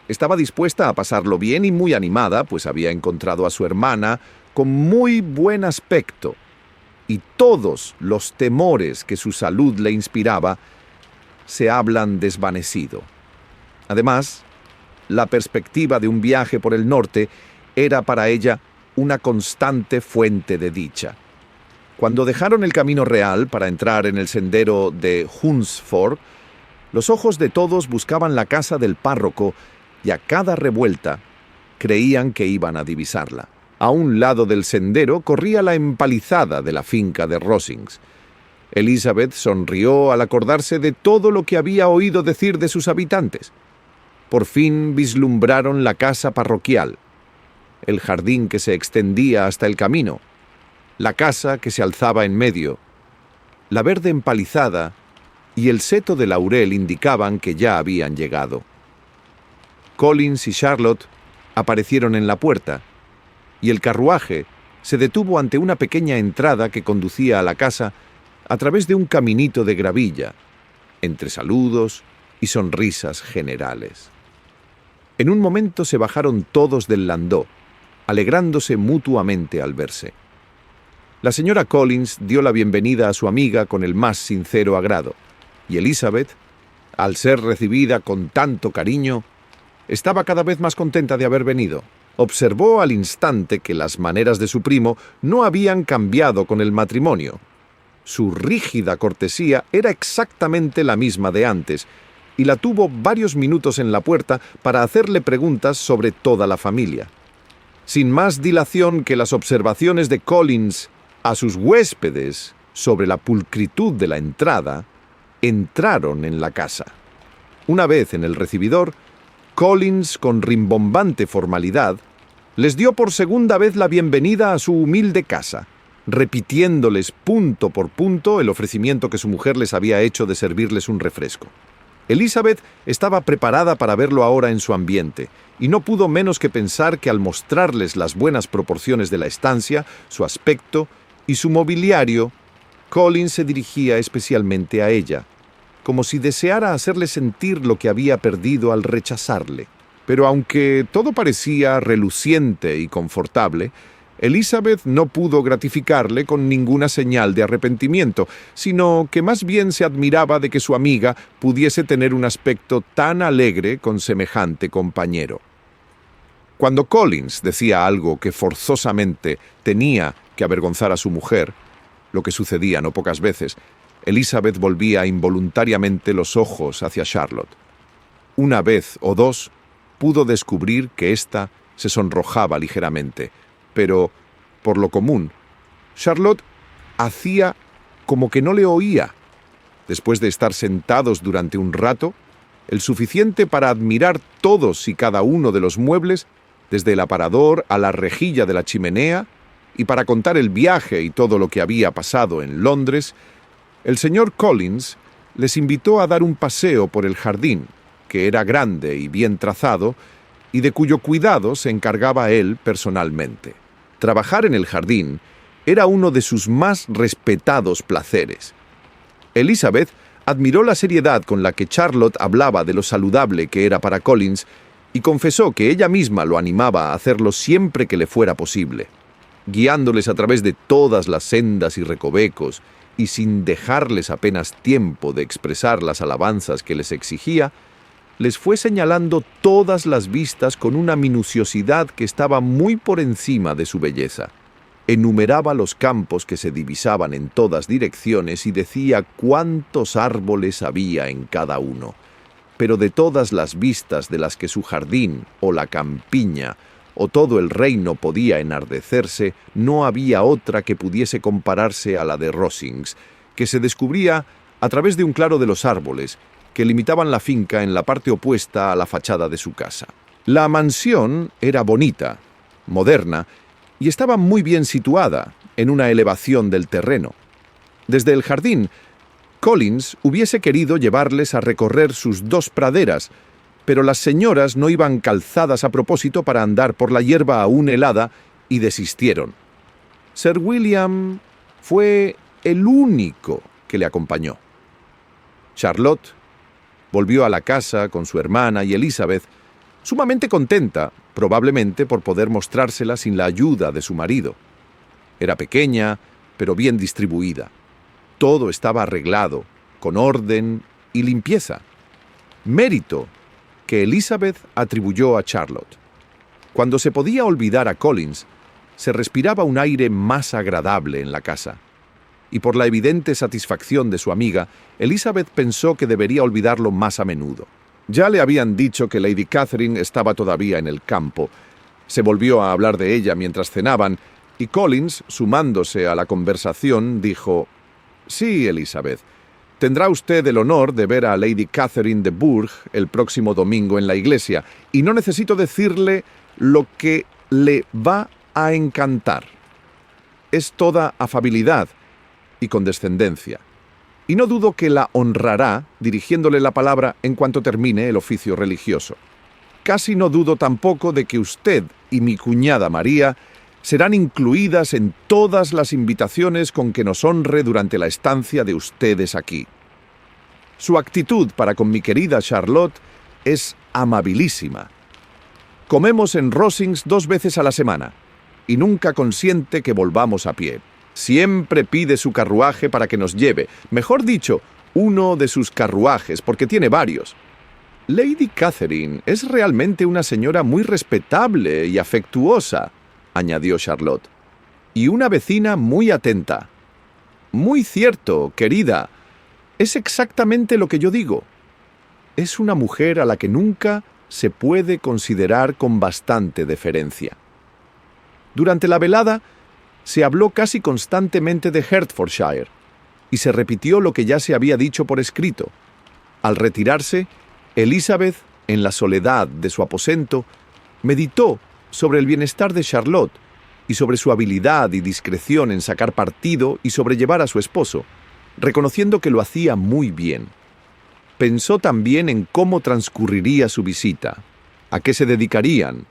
Estaba dispuesta a pasarlo bien y muy animada, pues había encontrado a su hermana con muy buen aspecto, y todos los temores que su salud le inspiraba se hablan desvanecido. Además, la perspectiva de un viaje por el norte era para ella una constante fuente de dicha. Cuando dejaron el camino real para entrar en el sendero de Hunsford, los ojos de todos buscaban la casa del párroco y a cada revuelta creían que iban a divisarla. A un lado del sendero corría la empalizada de la finca de Rosings. Elizabeth sonrió al acordarse de todo lo que había oído decir de sus habitantes. Por fin vislumbraron la casa parroquial, el jardín que se extendía hasta el camino, la casa que se alzaba en medio, la verde empalizada y el seto de laurel indicaban que ya habían llegado. Collins y Charlotte aparecieron en la puerta, y el carruaje se detuvo ante una pequeña entrada que conducía a la casa a través de un caminito de gravilla, entre saludos y sonrisas generales. En un momento se bajaron todos del landó, alegrándose mutuamente al verse. La señora Collins dio la bienvenida a su amiga con el más sincero agrado, y Elizabeth, al ser recibida con tanto cariño, estaba cada vez más contenta de haber venido. Observó al instante que las maneras de su primo no habían cambiado con el matrimonio. Su rígida cortesía era exactamente la misma de antes, y la tuvo varios minutos en la puerta para hacerle preguntas sobre toda la familia. Sin más dilación que las observaciones de Collins a sus huéspedes sobre la pulcritud de la entrada, entraron en la casa. Una vez en el recibidor, Collins, con rimbombante formalidad, les dio por segunda vez la bienvenida a su humilde casa, repitiéndoles punto por punto el ofrecimiento que su mujer les había hecho de servirles un refresco. Elizabeth estaba preparada para verlo ahora en su ambiente, y no pudo menos que pensar que al mostrarles las buenas proporciones de la estancia, su aspecto y su mobiliario, Collins se dirigía especialmente a ella, como si deseara hacerle sentir lo que había perdido al rechazarle. Pero aunque todo parecía reluciente y confortable, Elizabeth no pudo gratificarle con ninguna señal de arrepentimiento, sino que más bien se admiraba de que su amiga pudiese tener un aspecto tan alegre con semejante compañero. Cuando Collins decía algo que forzosamente tenía que avergonzar a su mujer, lo que sucedía no pocas veces, Elizabeth volvía involuntariamente los ojos hacia Charlotte. Una vez o dos pudo descubrir que ésta se sonrojaba ligeramente, pero, por lo común, Charlotte hacía como que no le oía. Después de estar sentados durante un rato, el suficiente para admirar todos y cada uno de los muebles, desde el aparador a la rejilla de la chimenea, y para contar el viaje y todo lo que había pasado en Londres, el señor Collins les invitó a dar un paseo por el jardín, que era grande y bien trazado, y de cuyo cuidado se encargaba él personalmente. Trabajar en el jardín era uno de sus más respetados placeres. Elizabeth admiró la seriedad con la que Charlotte hablaba de lo saludable que era para Collins y confesó que ella misma lo animaba a hacerlo siempre que le fuera posible. Guiándoles a través de todas las sendas y recovecos y sin dejarles apenas tiempo de expresar las alabanzas que les exigía, les fue señalando todas las vistas con una minuciosidad que estaba muy por encima de su belleza. Enumeraba los campos que se divisaban en todas direcciones y decía cuántos árboles había en cada uno. Pero de todas las vistas de las que su jardín, o la campiña, o todo el reino podía enardecerse, no había otra que pudiese compararse a la de Rosings, que se descubría a través de un claro de los árboles, que limitaban la finca en la parte opuesta a la fachada de su casa. La mansión era bonita, moderna, y estaba muy bien situada, en una elevación del terreno. Desde el jardín, Collins hubiese querido llevarles a recorrer sus dos praderas, pero las señoras no iban calzadas a propósito para andar por la hierba aún helada y desistieron. Sir William fue el único que le acompañó. Charlotte volvió a la casa con su hermana y Elizabeth, sumamente contenta, probablemente por poder mostrársela sin la ayuda de su marido. Era pequeña, pero bien distribuida. Todo estaba arreglado, con orden y limpieza. Mérito que Elizabeth atribuyó a Charlotte. Cuando se podía olvidar a Collins, se respiraba un aire más agradable en la casa. Y por la evidente satisfacción de su amiga, Elizabeth pensó que debería olvidarlo más a menudo. Ya le habían dicho que Lady Catherine estaba todavía en el campo. Se volvió a hablar de ella mientras cenaban, y Collins, sumándose a la conversación, dijo: «Sí, Elizabeth, tendrá usted el honor de ver a Lady Catherine de Bourgh el próximo domingo en la iglesia, y no necesito decirle lo que le va a encantar. Es toda afabilidad y condescendencia, y no dudo que la honrará dirigiéndole la palabra en cuanto termine el oficio religioso. Casi no dudo tampoco de que usted y mi cuñada María serán incluidas en todas las invitaciones con que nos honre durante la estancia de ustedes aquí. Su actitud para con mi querida Charlotte es amabilísima. Comemos en Rosings 2 veces a la semana, y nunca consiente que volvamos a pie. Siempre pide su carruaje para que nos lleve, mejor dicho, uno de sus carruajes, porque tiene varios. Lady Catherine es realmente una señora muy respetable y afectuosa», añadió Charlotte, «y una vecina muy atenta». «Muy cierto, querida. Es exactamente lo que yo digo. Es una mujer a la que nunca se puede considerar con bastante deferencia». Durante la velada se habló casi constantemente de Hertfordshire, y se repitió lo que ya se había dicho por escrito. Al retirarse, Elizabeth, en la soledad de su aposento, meditó sobre el bienestar de Charlotte y sobre su habilidad y discreción en sacar partido y sobrellevar a su esposo, reconociendo que lo hacía muy bien. Pensó también en cómo transcurriría su visita, a qué se dedicarían,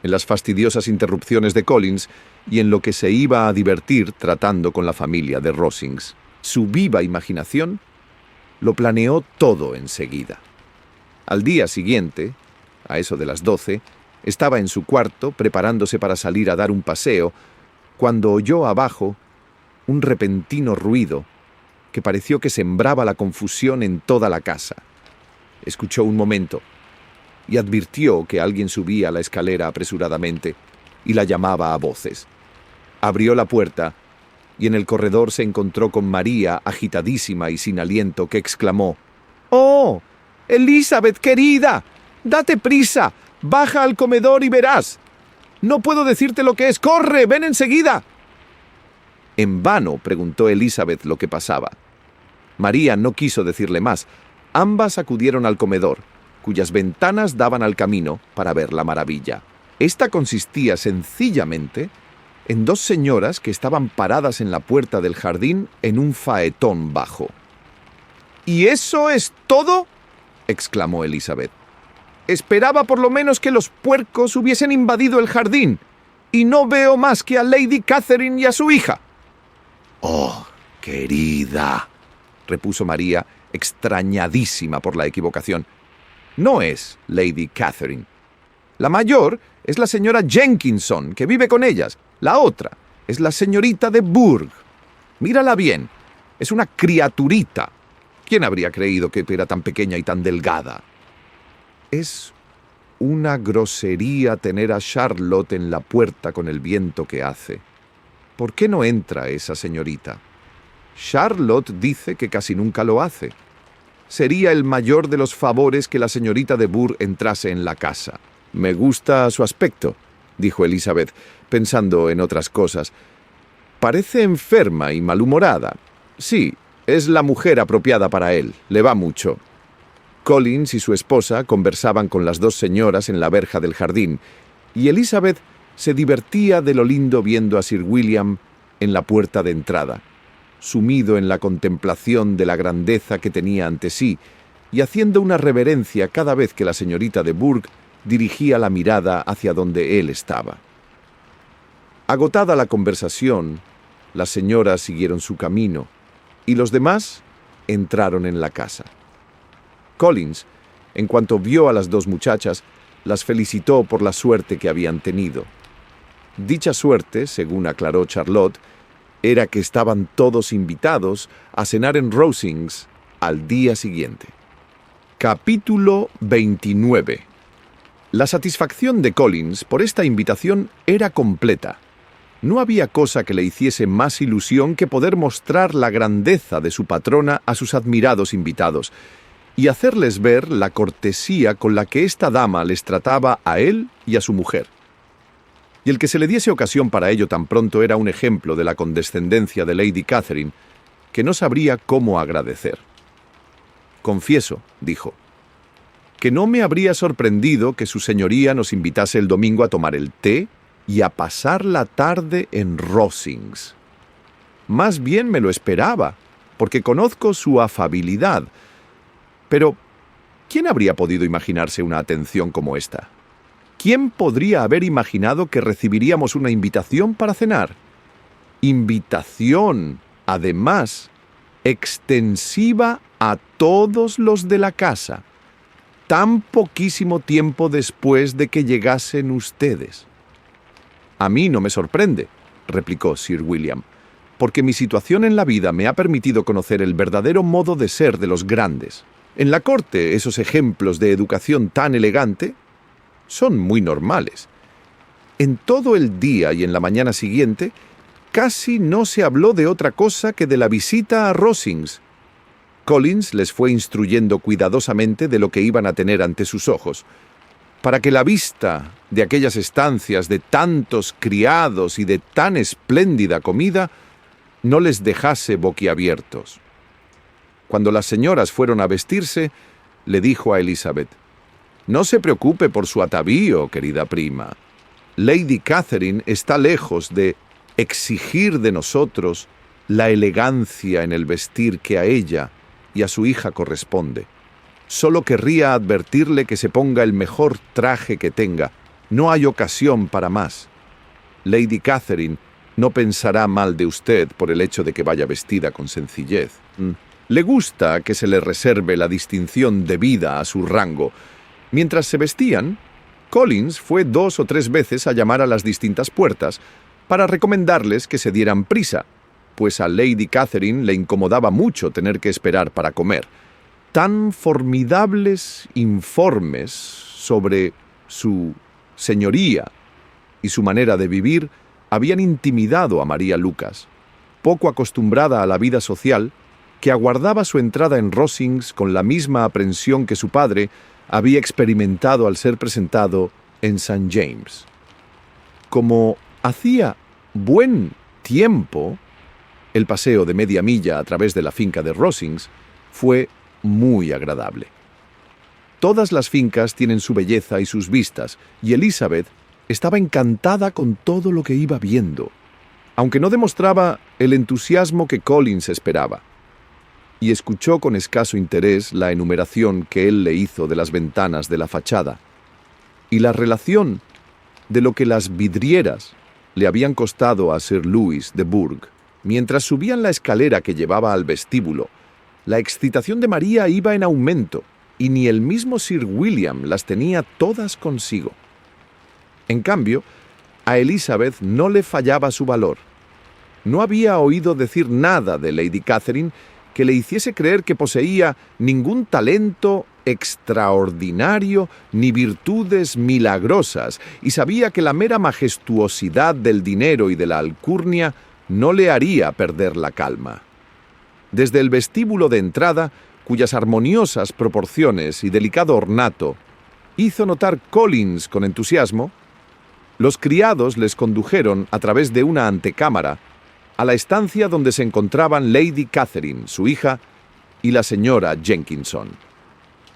en las fastidiosas interrupciones de Collins y en lo que se iba a divertir tratando con la familia de Rosings. Su viva imaginación lo planeó todo enseguida. Al día siguiente, a eso de las 12, estaba en su cuarto preparándose para salir a dar un paseo, cuando oyó abajo un repentino ruido que pareció que sembraba la confusión en toda la casa. Escuchó un momento, y advirtió que alguien subía la escalera apresuradamente y la llamaba a voces. Abrió la puerta y en el corredor se encontró con María, agitadísima y sin aliento, que exclamó: «¡Oh, Elizabeth, querida! ¡Date prisa! ¡Baja al comedor y verás! No puedo decirte lo que es. ¡Corre! ¡Ven enseguida!». En vano preguntó Elizabeth lo que pasaba. María no quiso decirle más. Ambas acudieron al comedor, cuyas ventanas daban al camino, para ver la maravilla. Esta consistía sencillamente en dos señoras que estaban paradas en la puerta del jardín en un faetón bajo. «¿Y eso es todo?», exclamó Elizabeth. «Esperaba por lo menos que los puercos hubiesen invadido el jardín, y no veo más que a Lady Catherine y a su hija». «Oh, querida», repuso María, extrañadísima por la equivocación. «No es Lady Catherine. La mayor es la señora Jenkinson, que vive con ellas. La otra es la señorita de Bourgh. Mírala bien, es una criaturita. ¿Quién habría creído que era tan pequeña y tan delgada?». «Es una grosería tener a Charlotte en la puerta con el viento que hace. ¿Por qué no entra esa señorita? Charlotte dice que casi nunca lo hace. Sería el mayor de los favores que la señorita de Bourgh entrase en la casa». «Me gusta su aspecto», dijo Elizabeth, pensando en otras cosas. «Parece enferma y malhumorada. Sí, es la mujer apropiada para él, le va mucho». Collins y su esposa conversaban con las dos señoras en la verja del jardín, y Elizabeth se divertía de lo lindo viendo a Sir William en la puerta de entrada, sumido en la contemplación de la grandeza que tenía ante sí, y haciendo una reverencia cada vez que la señorita de Bourgh dirigía la mirada hacia donde él estaba. Agotada la conversación, las señoras siguieron su camino, y los demás entraron en la casa. Collins, en cuanto vio a las dos muchachas, las felicitó por la suerte que habían tenido. Dicha suerte, según aclaró Charlotte, era que estaban todos invitados a cenar en Rosings al día siguiente. Capítulo 29. La satisfacción de Collins por esta invitación era completa. No había cosa que le hiciese más ilusión que poder mostrar la grandeza de su patrona a sus admirados invitados y hacerles ver la cortesía con la que esta dama les trataba a él y a su mujer. Y el que se le diese ocasión para ello tan pronto era un ejemplo de la condescendencia de Lady Catherine, que no sabría cómo agradecer. «Confieso», dijo, «que no me habría sorprendido que su señoría nos invitase el domingo a tomar el té y a pasar la tarde en Rosings. Más bien me lo esperaba, porque conozco su afabilidad. Pero, ¿quién habría podido imaginarse una atención como esta? ¿Quién podría haber imaginado que recibiríamos una invitación para cenar? Invitación, además, extensiva a todos los de la casa, tan poquísimo tiempo después de que llegasen ustedes». «A mí no me sorprende», replicó Sir William, «porque mi situación en la vida me ha permitido conocer el verdadero modo de ser de los grandes. En la corte, esos ejemplos de educación tan elegante son muy normales. En todo el día y en la mañana siguiente, casi no se habló de otra cosa que de la visita a Rosings». Collins les fue instruyendo cuidadosamente de lo que iban a tener ante sus ojos, para que la vista de aquellas estancias de tantos criados y de tan espléndida comida no les dejase boquiabiertos. Cuando las señoras fueron a vestirse, le dijo a Elizabeth: «No se preocupe por su atavío, querida prima. Lady Catherine está lejos de exigir de nosotros la elegancia en el vestir que a ella y a su hija corresponde. Solo querría advertirle que se ponga el mejor traje que tenga. No hay ocasión para más. Lady Catherine no pensará mal de usted por el hecho de que vaya vestida con sencillez. Le gusta que se le reserve la distinción debida a su rango». Mientras se vestían, Collins fue 2 o 3 veces a llamar a las distintas puertas para recomendarles que se dieran prisa, pues a Lady Catherine le incomodaba mucho tener que esperar para comer. Tan formidables informes sobre su señoría y su manera de vivir habían intimidado a María Lucas, poco acostumbrada a la vida social, que aguardaba su entrada en Rosings con la misma aprensión que su padre había experimentado al ser presentado en St. James. Como hacía buen tiempo, el paseo de media milla a través de la finca de Rosings fue muy agradable. Todas las fincas tienen su belleza y sus vistas, y Elizabeth estaba encantada con todo lo que iba viendo, aunque no demostraba el entusiasmo que Collins esperaba, y escuchó con escaso interés la enumeración que él le hizo de las ventanas de la fachada, y la relación de lo que las vidrieras le habían costado a Sir Louis de Bourgh. Mientras subían la escalera que llevaba al vestíbulo, la excitación de María iba en aumento, y ni el mismo Sir William las tenía todas consigo. En cambio, a Elizabeth no le fallaba su valor. No había oído decir nada de Lady Catherine que le hiciese creer que poseía ningún talento extraordinario ni virtudes milagrosas, y sabía que la mera majestuosidad del dinero y de la alcurnia no le haría perder la calma. Desde el vestíbulo de entrada, cuyas armoniosas proporciones y delicado ornato hizo notar Collins con entusiasmo, los criados les condujeron a través de una antecámara a la estancia donde se encontraban Lady Catherine, su hija, y la señora Jenkinson.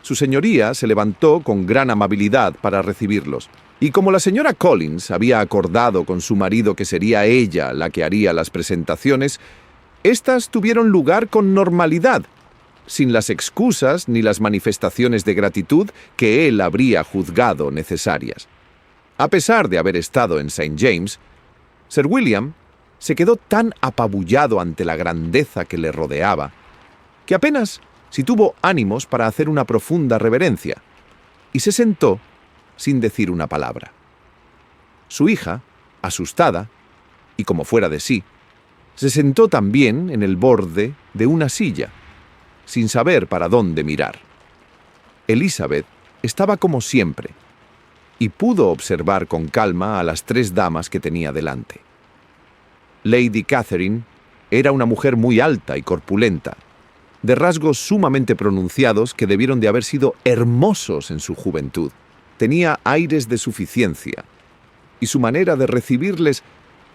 Su señoría se levantó con gran amabilidad para recibirlos, y como la señora Collins había acordado con su marido que sería ella la que haría las presentaciones, éstas tuvieron lugar con normalidad, sin las excusas ni las manifestaciones de gratitud que él habría juzgado necesarias. A pesar de haber estado en St. James, Sir William se quedó tan apabullado ante la grandeza que le rodeaba, que apenas si tuvo ánimos para hacer una profunda reverencia, y se sentó sin decir una palabra. Su hija, asustada, y como fuera de sí, se sentó también en el borde de una silla, sin saber para dónde mirar. Elizabeth estaba como siempre, y pudo observar con calma a las tres damas que tenía delante. Lady Catherine era una mujer muy alta y corpulenta, de rasgos sumamente pronunciados que debieron de haber sido hermosos en su juventud. Tenía aires de suficiencia, y su manera de recibirles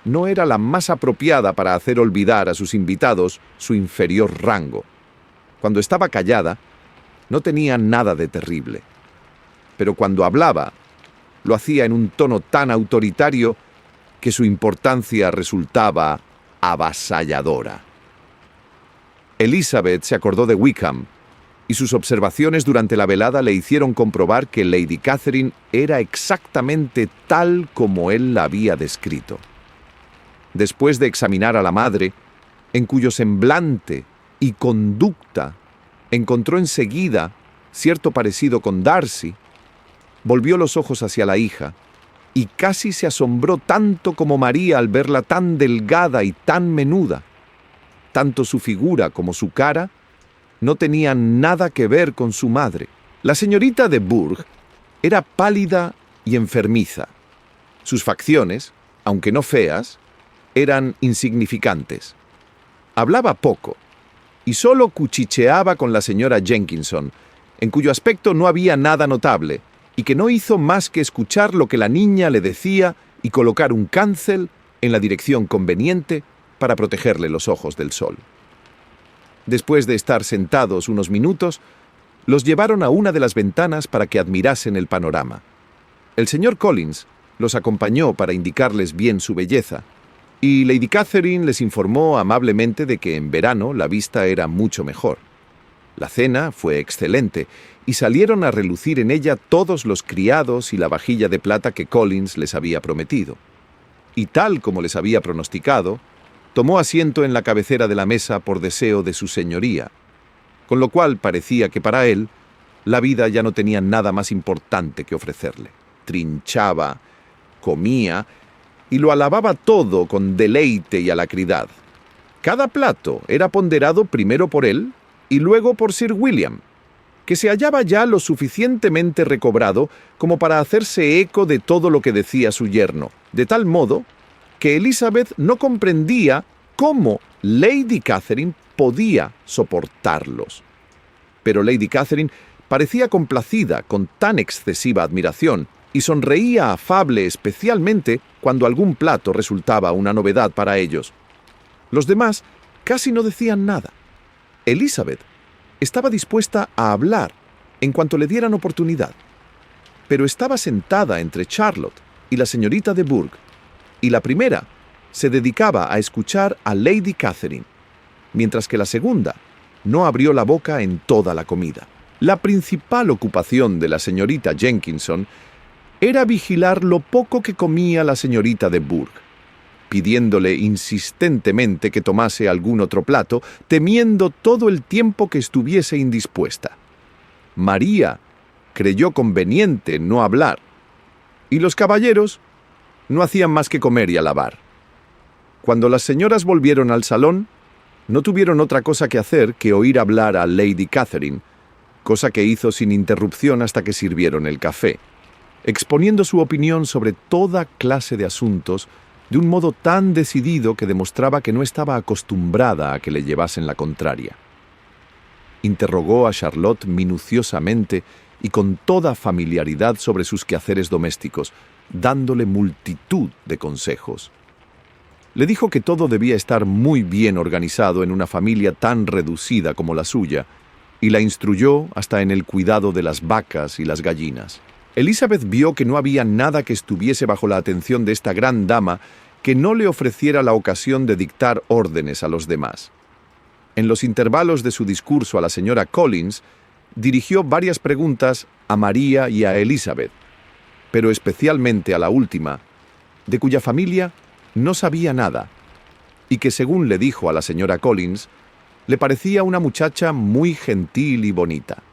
no era la más apropiada para hacer olvidar a sus invitados su inferior rango. Cuando estaba callada, no tenía nada de terrible, pero cuando hablaba, lo hacía en un tono tan autoritario que su importancia resultaba avasalladora. Elizabeth se acordó de Wickham, y sus observaciones durante la velada le hicieron comprobar que Lady Catherine era exactamente tal como él la había descrito. Después de examinar a la madre, en cuyo semblante y conducta encontró enseguida cierto parecido con Darcy, volvió los ojos hacia la hija y casi se asombró tanto como María al verla tan delgada y tan menuda. Tanto su figura como su cara no tenían nada que ver con su madre. La señorita de Bourgh era pálida y enfermiza. Sus facciones, aunque no feas, eran insignificantes. Hablaba poco y solo cuchicheaba con la señora Jenkinson, en cuyo aspecto no había nada notable, y que no hizo más que escuchar lo que la niña le decía y colocar un cancel en la dirección conveniente para protegerle los ojos del sol. Después de estar sentados unos minutos, los llevaron a una de las ventanas para que admirasen el panorama. El señor Collins los acompañó para indicarles bien su belleza, y Lady Catherine les informó amablemente de que en verano la vista era mucho mejor. La cena fue excelente, y salieron a relucir en ella todos los criados y la vajilla de plata que Collins les había prometido. Y tal como les había pronosticado, tomó asiento en la cabecera de la mesa por deseo de su señoría, con lo cual parecía que para él la vida ya no tenía nada más importante que ofrecerle. Trinchaba, comía y lo alababa todo con deleite y alacridad. Cada plato era ponderado primero por él y luego por Sir William, que se hallaba ya lo suficientemente recobrado como para hacerse eco de todo lo que decía su yerno, de tal modo que Elizabeth no comprendía cómo Lady Catherine podía soportarlos. Pero Lady Catherine parecía complacida con tan excesiva admiración y sonreía afable especialmente cuando algún plato resultaba una novedad para ellos. Los demás casi no decían nada. Elizabeth estaba dispuesta a hablar en cuanto le dieran oportunidad, pero estaba sentada entre Charlotte y la señorita de Bourgh, y la primera se dedicaba a escuchar a Lady Catherine, mientras que la segunda no abrió la boca en toda la comida. La principal ocupación de la señorita Jenkinson era vigilar lo poco que comía la señorita de Bourgh, pidiéndole insistentemente que tomase algún otro plato, temiendo todo el tiempo que estuviese indispuesta. María creyó conveniente no hablar, y los caballeros no hacían más que comer y alabar. Cuando las señoras volvieron al salón, no tuvieron otra cosa que hacer que oír hablar a Lady Catherine, cosa que hizo sin interrupción hasta que sirvieron el café, exponiendo su opinión sobre toda clase de asuntos de un modo tan decidido que demostraba que no estaba acostumbrada a que le llevasen la contraria. Interrogó a Charlotte minuciosamente y con toda familiaridad sobre sus quehaceres domésticos, dándole multitud de consejos. Le dijo que todo debía estar muy bien organizado en una familia tan reducida como la suya, y la instruyó hasta en el cuidado de las vacas y las gallinas. Elizabeth vio que no había nada que estuviese bajo la atención de esta gran dama que no le ofreciera la ocasión de dictar órdenes a los demás. En los intervalos de su discurso a la señora Collins, dirigió varias preguntas a María y a Elizabeth, pero especialmente a la última, de cuya familia no sabía nada, y que, según le dijo a la señora Collins, le parecía una muchacha muy gentil y bonita.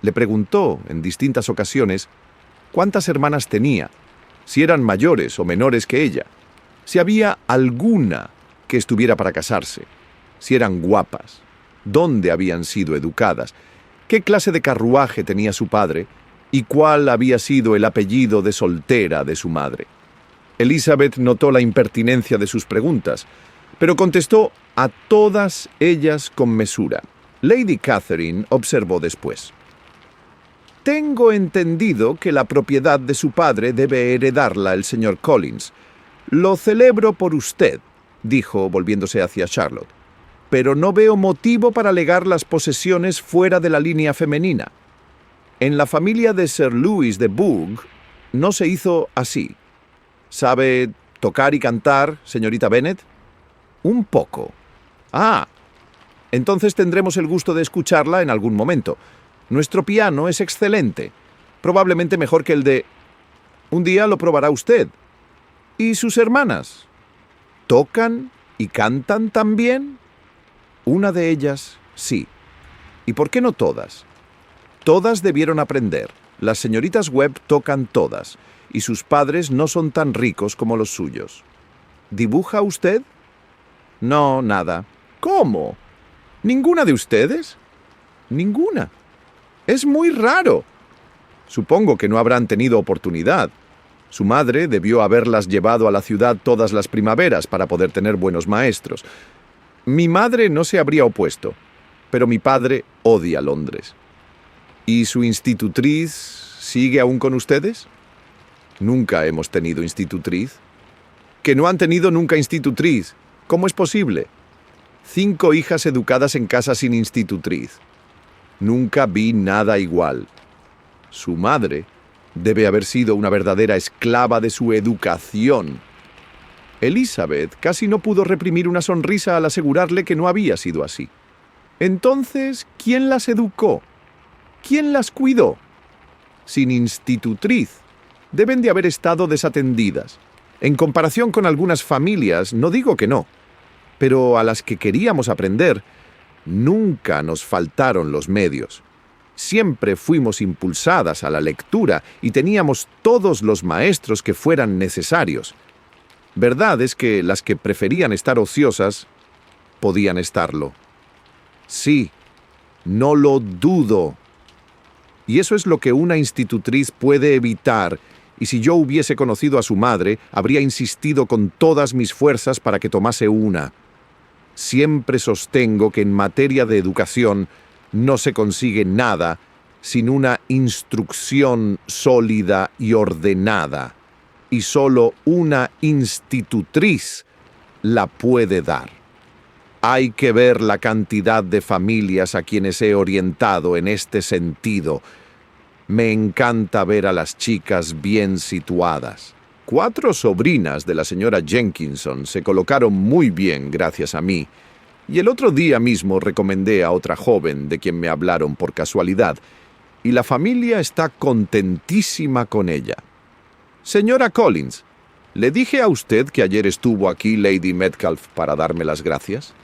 Le preguntó en distintas ocasiones cuántas hermanas tenía, si eran mayores o menores que ella, si había alguna que estuviera para casarse, si eran guapas, dónde habían sido educadas, qué clase de carruaje tenía su padre y cuál había sido el apellido de soltera de su madre. Elizabeth notó la impertinencia de sus preguntas, pero contestó a todas ellas con mesura. Lady Catherine observó después: «Tengo entendido que la propiedad de su padre debe heredarla el señor Collins. Lo celebro por usted», dijo, volviéndose hacia Charlotte, «pero no veo motivo para legar las posesiones fuera de la línea femenina. En la familia de Sir Louis de Bourgh no se hizo así. ¿Sabe tocar y cantar, señorita Bennet?» «Un poco». «Ah, entonces tendremos el gusto de escucharla en algún momento. Nuestro piano es excelente, probablemente mejor que el de... Un día lo probará usted. ¿Y sus hermanas? ¿Tocan y cantan también?» «Una de ellas, sí. ¿Y por qué no todas?» «Todas debieron aprender. Las señoritas Webb tocan todas, y sus padres no son tan ricos como los suyos». «¿Dibuja usted?» «No, nada». «¿Cómo? ¿Ninguna de ustedes?» «Ninguna. Es muy raro». «Supongo que no habrán tenido oportunidad. Su madre debió haberlas llevado a la ciudad todas las primaveras para poder tener buenos maestros. Mi madre no se habría opuesto, pero mi padre odia Londres». «¿Y su institutriz sigue aún con ustedes?» «Nunca hemos tenido institutriz». «¿Que no han tenido nunca institutriz? ¿Cómo es posible?» «5 hijas educadas en casa sin institutriz. Nunca vi nada igual. Su madre debe haber sido una verdadera esclava de su educación». Elizabeth casi no pudo reprimir una sonrisa al asegurarle que no había sido así. «Entonces, ¿quién las educó? ¿Quién las cuidó? Sin institutriz, deben de haber estado desatendidas. En comparación con algunas familias, no digo que no, pero a las que queríamos aprender, nunca nos faltaron los medios. Siempre fuimos impulsadas a la lectura y teníamos todos los maestros que fueran necesarios. Verdad es que las que preferían estar ociosas, podían estarlo». «Sí, no lo dudo», Y eso es lo que una institutriz puede evitar, y si yo hubiese conocido a su madre, habría insistido con todas mis fuerzas para que tomase una. Siempre sostengo que en materia de educación no se consigue nada sin una instrucción sólida y ordenada, y solo una institutriz la puede dar. Hay que ver la cantidad de familias a quienes he orientado en este sentido. Me encanta ver a las chicas bien situadas. 4 sobrinas de la señora Jenkinson se colocaron muy bien gracias a mí, y el otro día mismo recomendé a otra joven de quien me hablaron por casualidad, y la familia está contentísima con ella. Señora Collins, ¿le dije a usted que ayer estuvo aquí Lady Metcalfe para darme las gracias?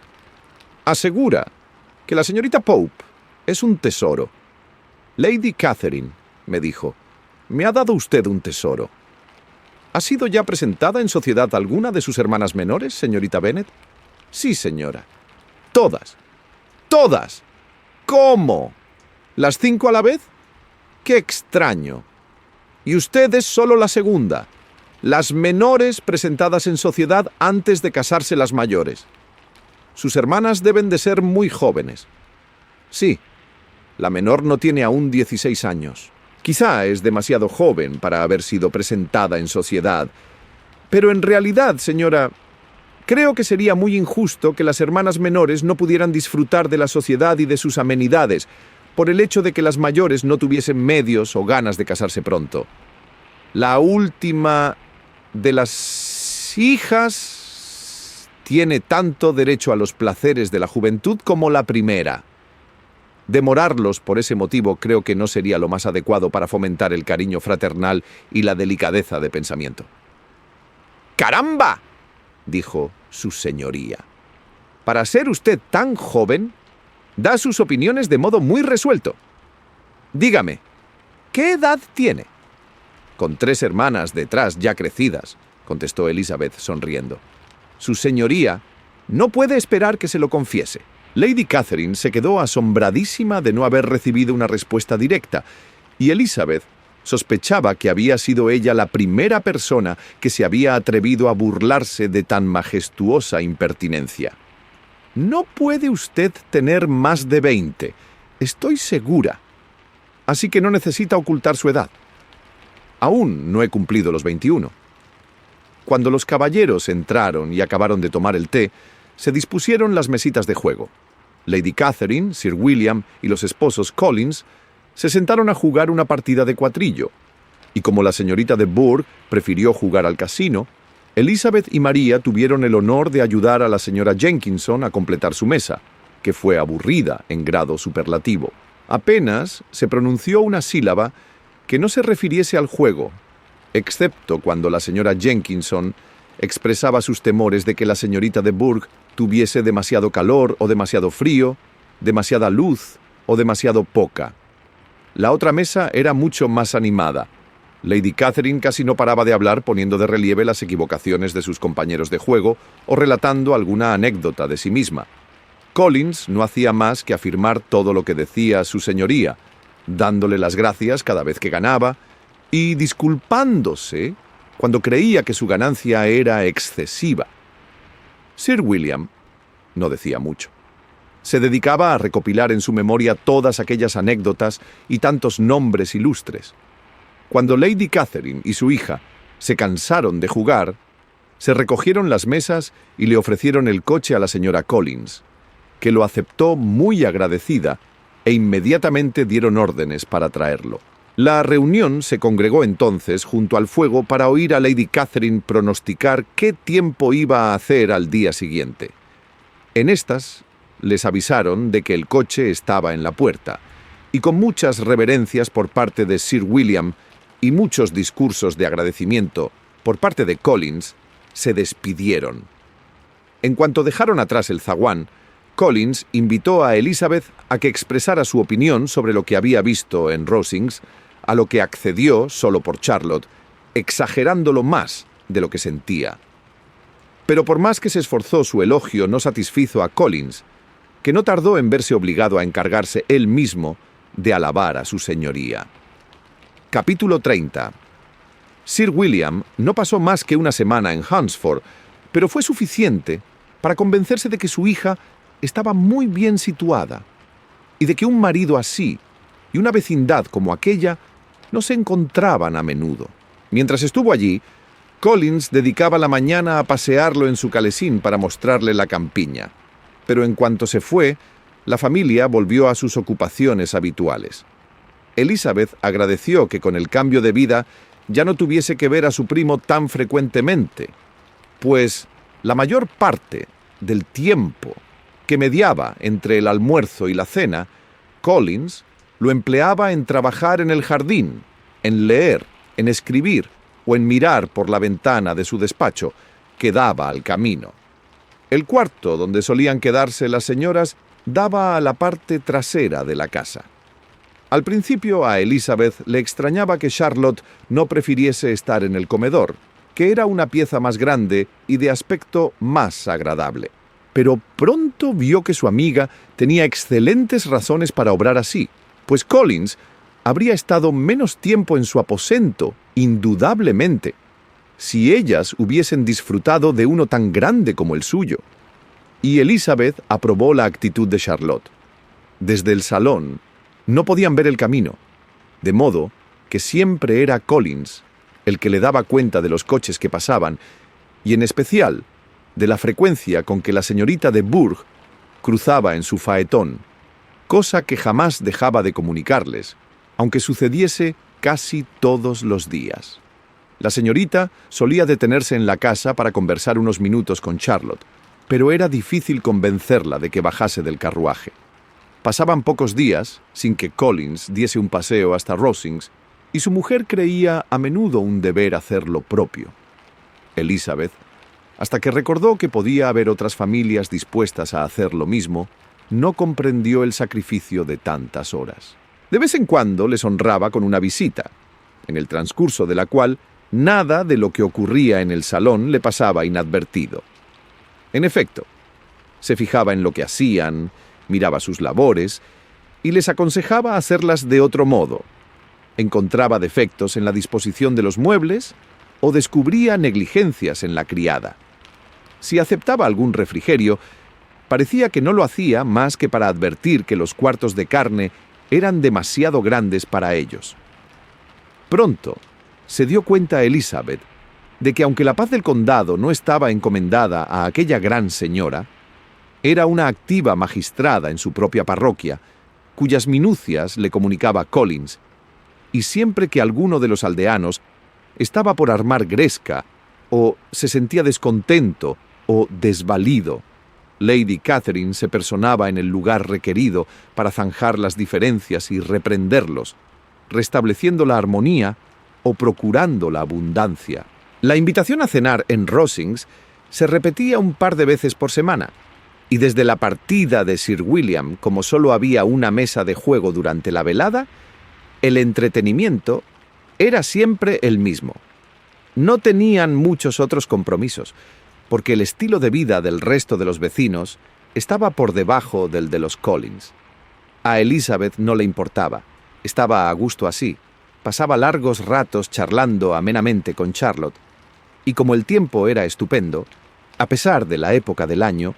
Asegura que la señorita Pope es un tesoro. Lady Catherine, me dijo, me ha dado usted un tesoro. ¿Ha sido ya presentada en sociedad alguna de sus hermanas menores, señorita Bennet? Sí, señora. Todas. ¡Todas! ¿Cómo? ¿Las 5 a la vez? ¡Qué extraño! Y usted es solo la segunda. Las menores presentadas en sociedad antes de casarse las mayores. Sus hermanas deben de ser muy jóvenes. Sí, la menor no tiene aún 16 años. Quizá es demasiado joven para haber sido presentada en sociedad. Pero en realidad, señora, creo que sería muy injusto que las hermanas menores no pudieran disfrutar de la sociedad y de sus amenidades, por el hecho de que las mayores no tuviesen medios o ganas de casarse pronto. La última de las hijas tiene tanto derecho a los placeres de la juventud como la primera. Demorarlos por ese motivo creo que no sería lo más adecuado para fomentar el cariño fraternal y la delicadeza de pensamiento. ¡Caramba!, dijo su señoría. Para ser usted tan joven, da sus opiniones de modo muy resuelto. Dígame, ¿qué edad tiene? Con 3 hermanas detrás ya crecidas, contestó Elizabeth sonriendo. Su señoría no puede esperar que se lo confiese. Lady Catherine se quedó asombradísima de no haber recibido una respuesta directa, y Elizabeth sospechaba que había sido ella la primera persona que se había atrevido a burlarse de tan majestuosa impertinencia. No puede usted tener más de 20, estoy segura. Así que no necesita ocultar su edad. Aún no he cumplido los 21. Cuando los caballeros entraron y acabaron de tomar el té, se dispusieron las mesitas de juego. Lady Catherine, Sir William y los esposos Collins se sentaron a jugar una partida de cuatrillo, y como la señorita de Bourgh prefirió jugar al casino, Elizabeth y María tuvieron el honor de ayudar a la señora Jenkinson a completar su mesa, que fue aburrida en grado superlativo. Apenas se pronunció una sílaba que no se refiriese al juego, excepto cuando la señora Jenkinson expresaba sus temores de que la señorita de Bourgh tuviese demasiado calor o demasiado frío, demasiada luz o demasiado poca. La otra mesa era mucho más animada. Lady Catherine casi no paraba de hablar poniendo de relieve las equivocaciones de sus compañeros de juego o relatando alguna anécdota de sí misma. Collins no hacía más que afirmar todo lo que decía su señoría, dándole las gracias cada vez que ganaba y disculpándose cuando creía que su ganancia era excesiva. Sir William no decía mucho. Se dedicaba a recopilar en su memoria todas aquellas anécdotas y tantos nombres ilustres. Cuando Lady Catherine y su hija se cansaron de jugar, se recogieron las mesas y le ofrecieron el coche a la señora Collins, que lo aceptó muy agradecida e inmediatamente dieron órdenes para traerlo. La reunión se congregó entonces junto al fuego para oír a Lady Catherine pronosticar qué tiempo iba a hacer al día siguiente. En estas les avisaron de que el coche estaba en la puerta, y con muchas reverencias por parte de Sir William y muchos discursos de agradecimiento por parte de Collins, se despidieron. En cuanto dejaron atrás el zaguán, Collins invitó a Elizabeth a que expresara su opinión sobre lo que había visto en Rosings, a lo que accedió solo por Charlotte, exagerándolo más de lo que sentía. Pero por más que se esforzó, su elogio no satisfizo a Collins, que no tardó en verse obligado a encargarse él mismo de alabar a su señoría. Capítulo 30. Sir William no pasó más que una semana en Hunsford, pero fue suficiente para convencerse de que su hija estaba muy bien situada y de que un marido así y una vecindad como aquella no se encontraban a menudo. Mientras estuvo allí, Collins dedicaba la mañana a pasearlo en su calesín para mostrarle la campiña, pero en cuanto se fue, la familia volvió a sus ocupaciones habituales. Elizabeth agradeció que con el cambio de vida ya no tuviese que ver a su primo tan frecuentemente, pues la mayor parte del tiempo que mediaba entre el almuerzo y la cena, Collins lo empleaba en trabajar en el jardín, en leer, en escribir o en mirar por la ventana de su despacho, que daba al camino. El cuarto donde solían quedarse las señoras daba a la parte trasera de la casa. Al principio a Elizabeth le extrañaba que Charlotte no prefiriese estar en el comedor, que era una pieza más grande y de aspecto más agradable. Pero pronto vio que su amiga tenía excelentes razones para obrar así, pues Collins habría estado menos tiempo en su aposento, indudablemente, si ellas hubiesen disfrutado de uno tan grande como el suyo. Y Elizabeth aprobó la actitud de Charlotte. Desde el salón no podían ver el camino, de modo que siempre era Collins el que le daba cuenta de los coches que pasaban, y en especial de la frecuencia con que la señorita de Bourgh cruzaba en su faetón, cosa que jamás dejaba de comunicarles, aunque sucediese casi todos los días. La señorita solía detenerse en la casa para conversar unos minutos con Charlotte, pero era difícil convencerla de que bajase del carruaje. Pasaban pocos días sin que Collins diese un paseo hasta Rosings, y su mujer creía a menudo un deber hacer lo propio. Elizabeth, hasta que recordó que podía haber otras familias dispuestas a hacer lo mismo, no comprendió el sacrificio de tantas horas. De vez en cuando les honraba con una visita, en el transcurso de la cual nada de lo que ocurría en el salón le pasaba inadvertido. En efecto, se fijaba en lo que hacían, miraba sus labores y les aconsejaba hacerlas de otro modo. Encontraba defectos en la disposición de los muebles o descubría negligencias en la criada. Si aceptaba algún refrigerio, parecía que no lo hacía más que para advertir que los cuartos de carne eran demasiado grandes para ellos. Pronto se dio cuenta Elizabeth de que aunque la paz del condado no estaba encomendada a aquella gran señora, era una activa magistrada en su propia parroquia, cuyas minucias le comunicaba Collins, y siempre que alguno de los aldeanos estaba por armar gresca, o se sentía descontento o desvalido, Lady Catherine se personaba en el lugar requerido para zanjar las diferencias y reprenderlos, restableciendo la armonía o procurando la abundancia. La invitación a cenar en Rosings se repetía un par de veces por semana, y desde la partida de Sir William, como solo había una mesa de juego durante la velada, el entretenimiento era siempre el mismo. No tenían muchos otros compromisos, porque el estilo de vida del resto de los vecinos estaba por debajo del de los Collins. A Elizabeth no le importaba, estaba a gusto así, pasaba largos ratos charlando amenamente con Charlotte, y como el tiempo era estupendo, a pesar de la época del año,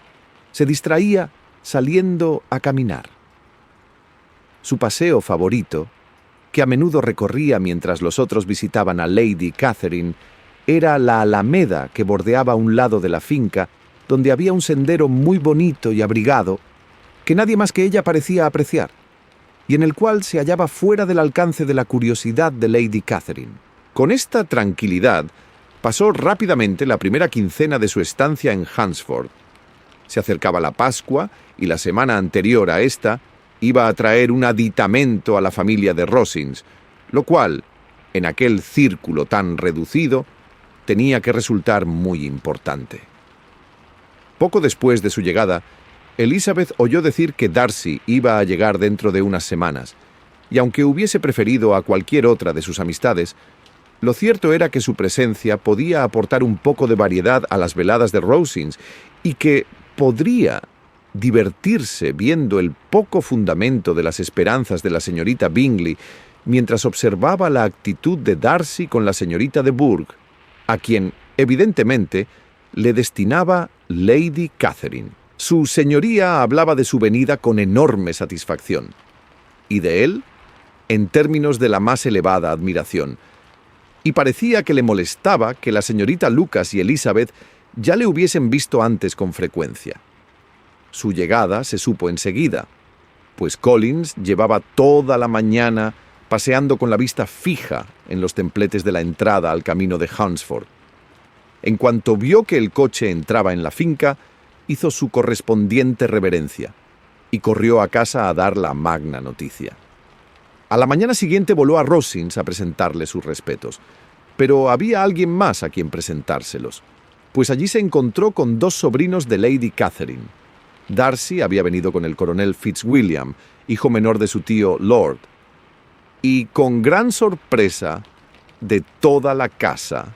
se distraía saliendo a caminar. Su paseo favorito, que a menudo recorría mientras los otros visitaban a Lady Catherine, era la alameda que bordeaba un lado de la finca, donde había un sendero muy bonito y abrigado, que nadie más que ella parecía apreciar, y en el cual se hallaba fuera del alcance de la curiosidad de Lady Catherine. Con esta tranquilidad, pasó rápidamente la primera quincena de su estancia en Hunsford. Se acercaba la Pascua, y la semana anterior a esta iba a traer un aditamento a la familia de Rosings, lo cual, en aquel círculo tan reducido, tenía que resultar muy importante. Poco después de su llegada, Elizabeth oyó decir que Darcy iba a llegar dentro de unas semanas, y aunque hubiese preferido a cualquier otra de sus amistades, lo cierto era que su presencia podía aportar un poco de variedad a las veladas de Rosings y que podría divertirse viendo el poco fundamento de las esperanzas de la señorita Bingley mientras observaba la actitud de Darcy con la señorita de Bourgh, a quien, evidentemente, le destinaba Lady Catherine. Su señoría hablaba de su venida con enorme satisfacción, y de él en términos de la más elevada admiración, y parecía que le molestaba que la señorita Lucas y Elizabeth ya le hubiesen visto antes con frecuencia. Su llegada se supo enseguida, pues Collins llevaba toda la mañana paseando con la vista fija en los templetes de la entrada al camino de Hunsford. En cuanto vio que el coche entraba en la finca, hizo su correspondiente reverencia y corrió a casa a dar la magna noticia. A la mañana siguiente voló a Rosings a presentarle sus respetos, pero había alguien más a quien presentárselos, pues allí se encontró con dos sobrinos de Lady Catherine. Darcy había venido con el coronel Fitzwilliam, hijo menor de su tío Lord, y con gran sorpresa de toda la casa,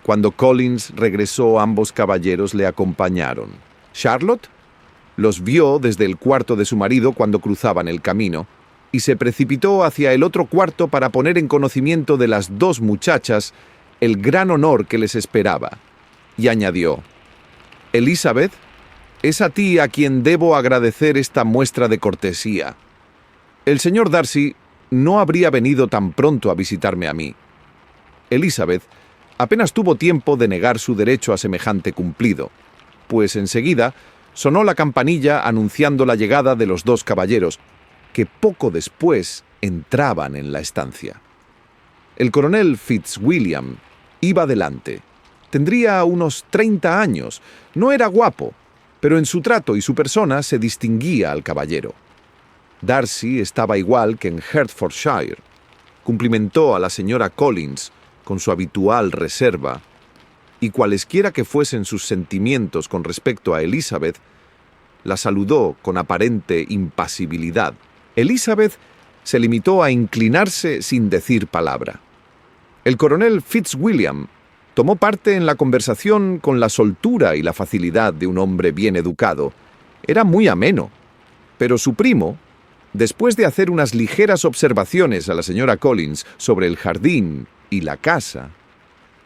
cuando Collins regresó, ambos caballeros le acompañaron. Charlotte los vio desde el cuarto de su marido cuando cruzaban el camino, y se precipitó hacia el otro cuarto para poner en conocimiento de las dos muchachas el gran honor que les esperaba, y añadió: «Elizabeth, es a ti a quien debo agradecer esta muestra de cortesía. El señor Darcy no habría venido tan pronto a visitarme a mí. Elizabeth apenas tuvo tiempo de negar su derecho a semejante cumplido, pues enseguida sonó la campanilla anunciando la llegada de los dos caballeros, que poco después entraban en la estancia. El coronel Fitzwilliam iba delante. Tendría unos 30 años, no era guapo, pero en su trato y su persona se distinguía al caballero. Darcy estaba igual que en Hertfordshire. Cumplimentó a la señora Collins con su habitual reserva, y cualesquiera que fuesen sus sentimientos con respecto a Elizabeth, la saludó con aparente impasibilidad. Elizabeth se limitó a inclinarse sin decir palabra. El coronel Fitzwilliam tomó parte en la conversación con la soltura y la facilidad de un hombre bien educado. Era muy ameno, pero su primo, después de hacer unas ligeras observaciones a la señora Collins sobre el jardín y la casa,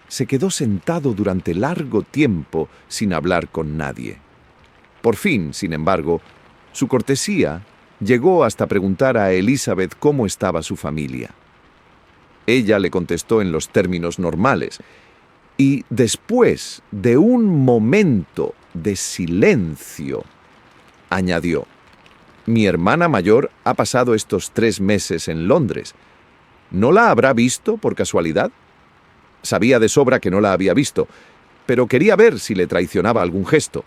se quedó sentado durante largo tiempo sin hablar con nadie. Por fin, sin embargo, su cortesía llegó hasta preguntar a Elizabeth cómo estaba su familia. Ella le contestó en los términos normales, y después de un momento de silencio, añadió: «Mi hermana mayor ha pasado estos 3 meses en Londres. ¿No la habrá visto por casualidad?» Sabía de sobra que no la había visto, pero quería ver si le traicionaba algún gesto,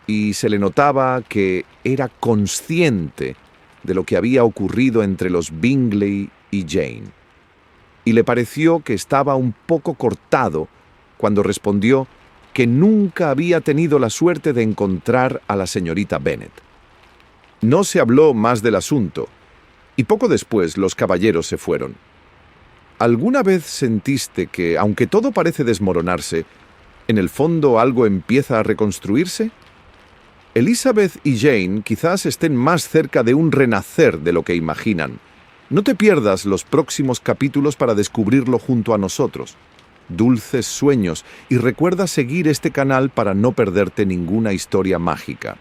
y se le notaba que era consciente de lo que había ocurrido entre los Bingley y Jane, y le pareció que estaba un poco cortado cuando respondió que nunca había tenido la suerte de encontrar a la señorita Bennet. No se habló más del asunto, y poco después los caballeros se fueron. ¿Alguna vez sentiste que, aunque todo parece desmoronarse, en el fondo algo empieza a reconstruirse? Elizabeth y Jane quizás estén más cerca de un renacer de lo que imaginan. No te pierdas los próximos capítulos para descubrirlo junto a nosotros. Dulces sueños, y recuerda seguir este canal para no perderte ninguna historia mágica.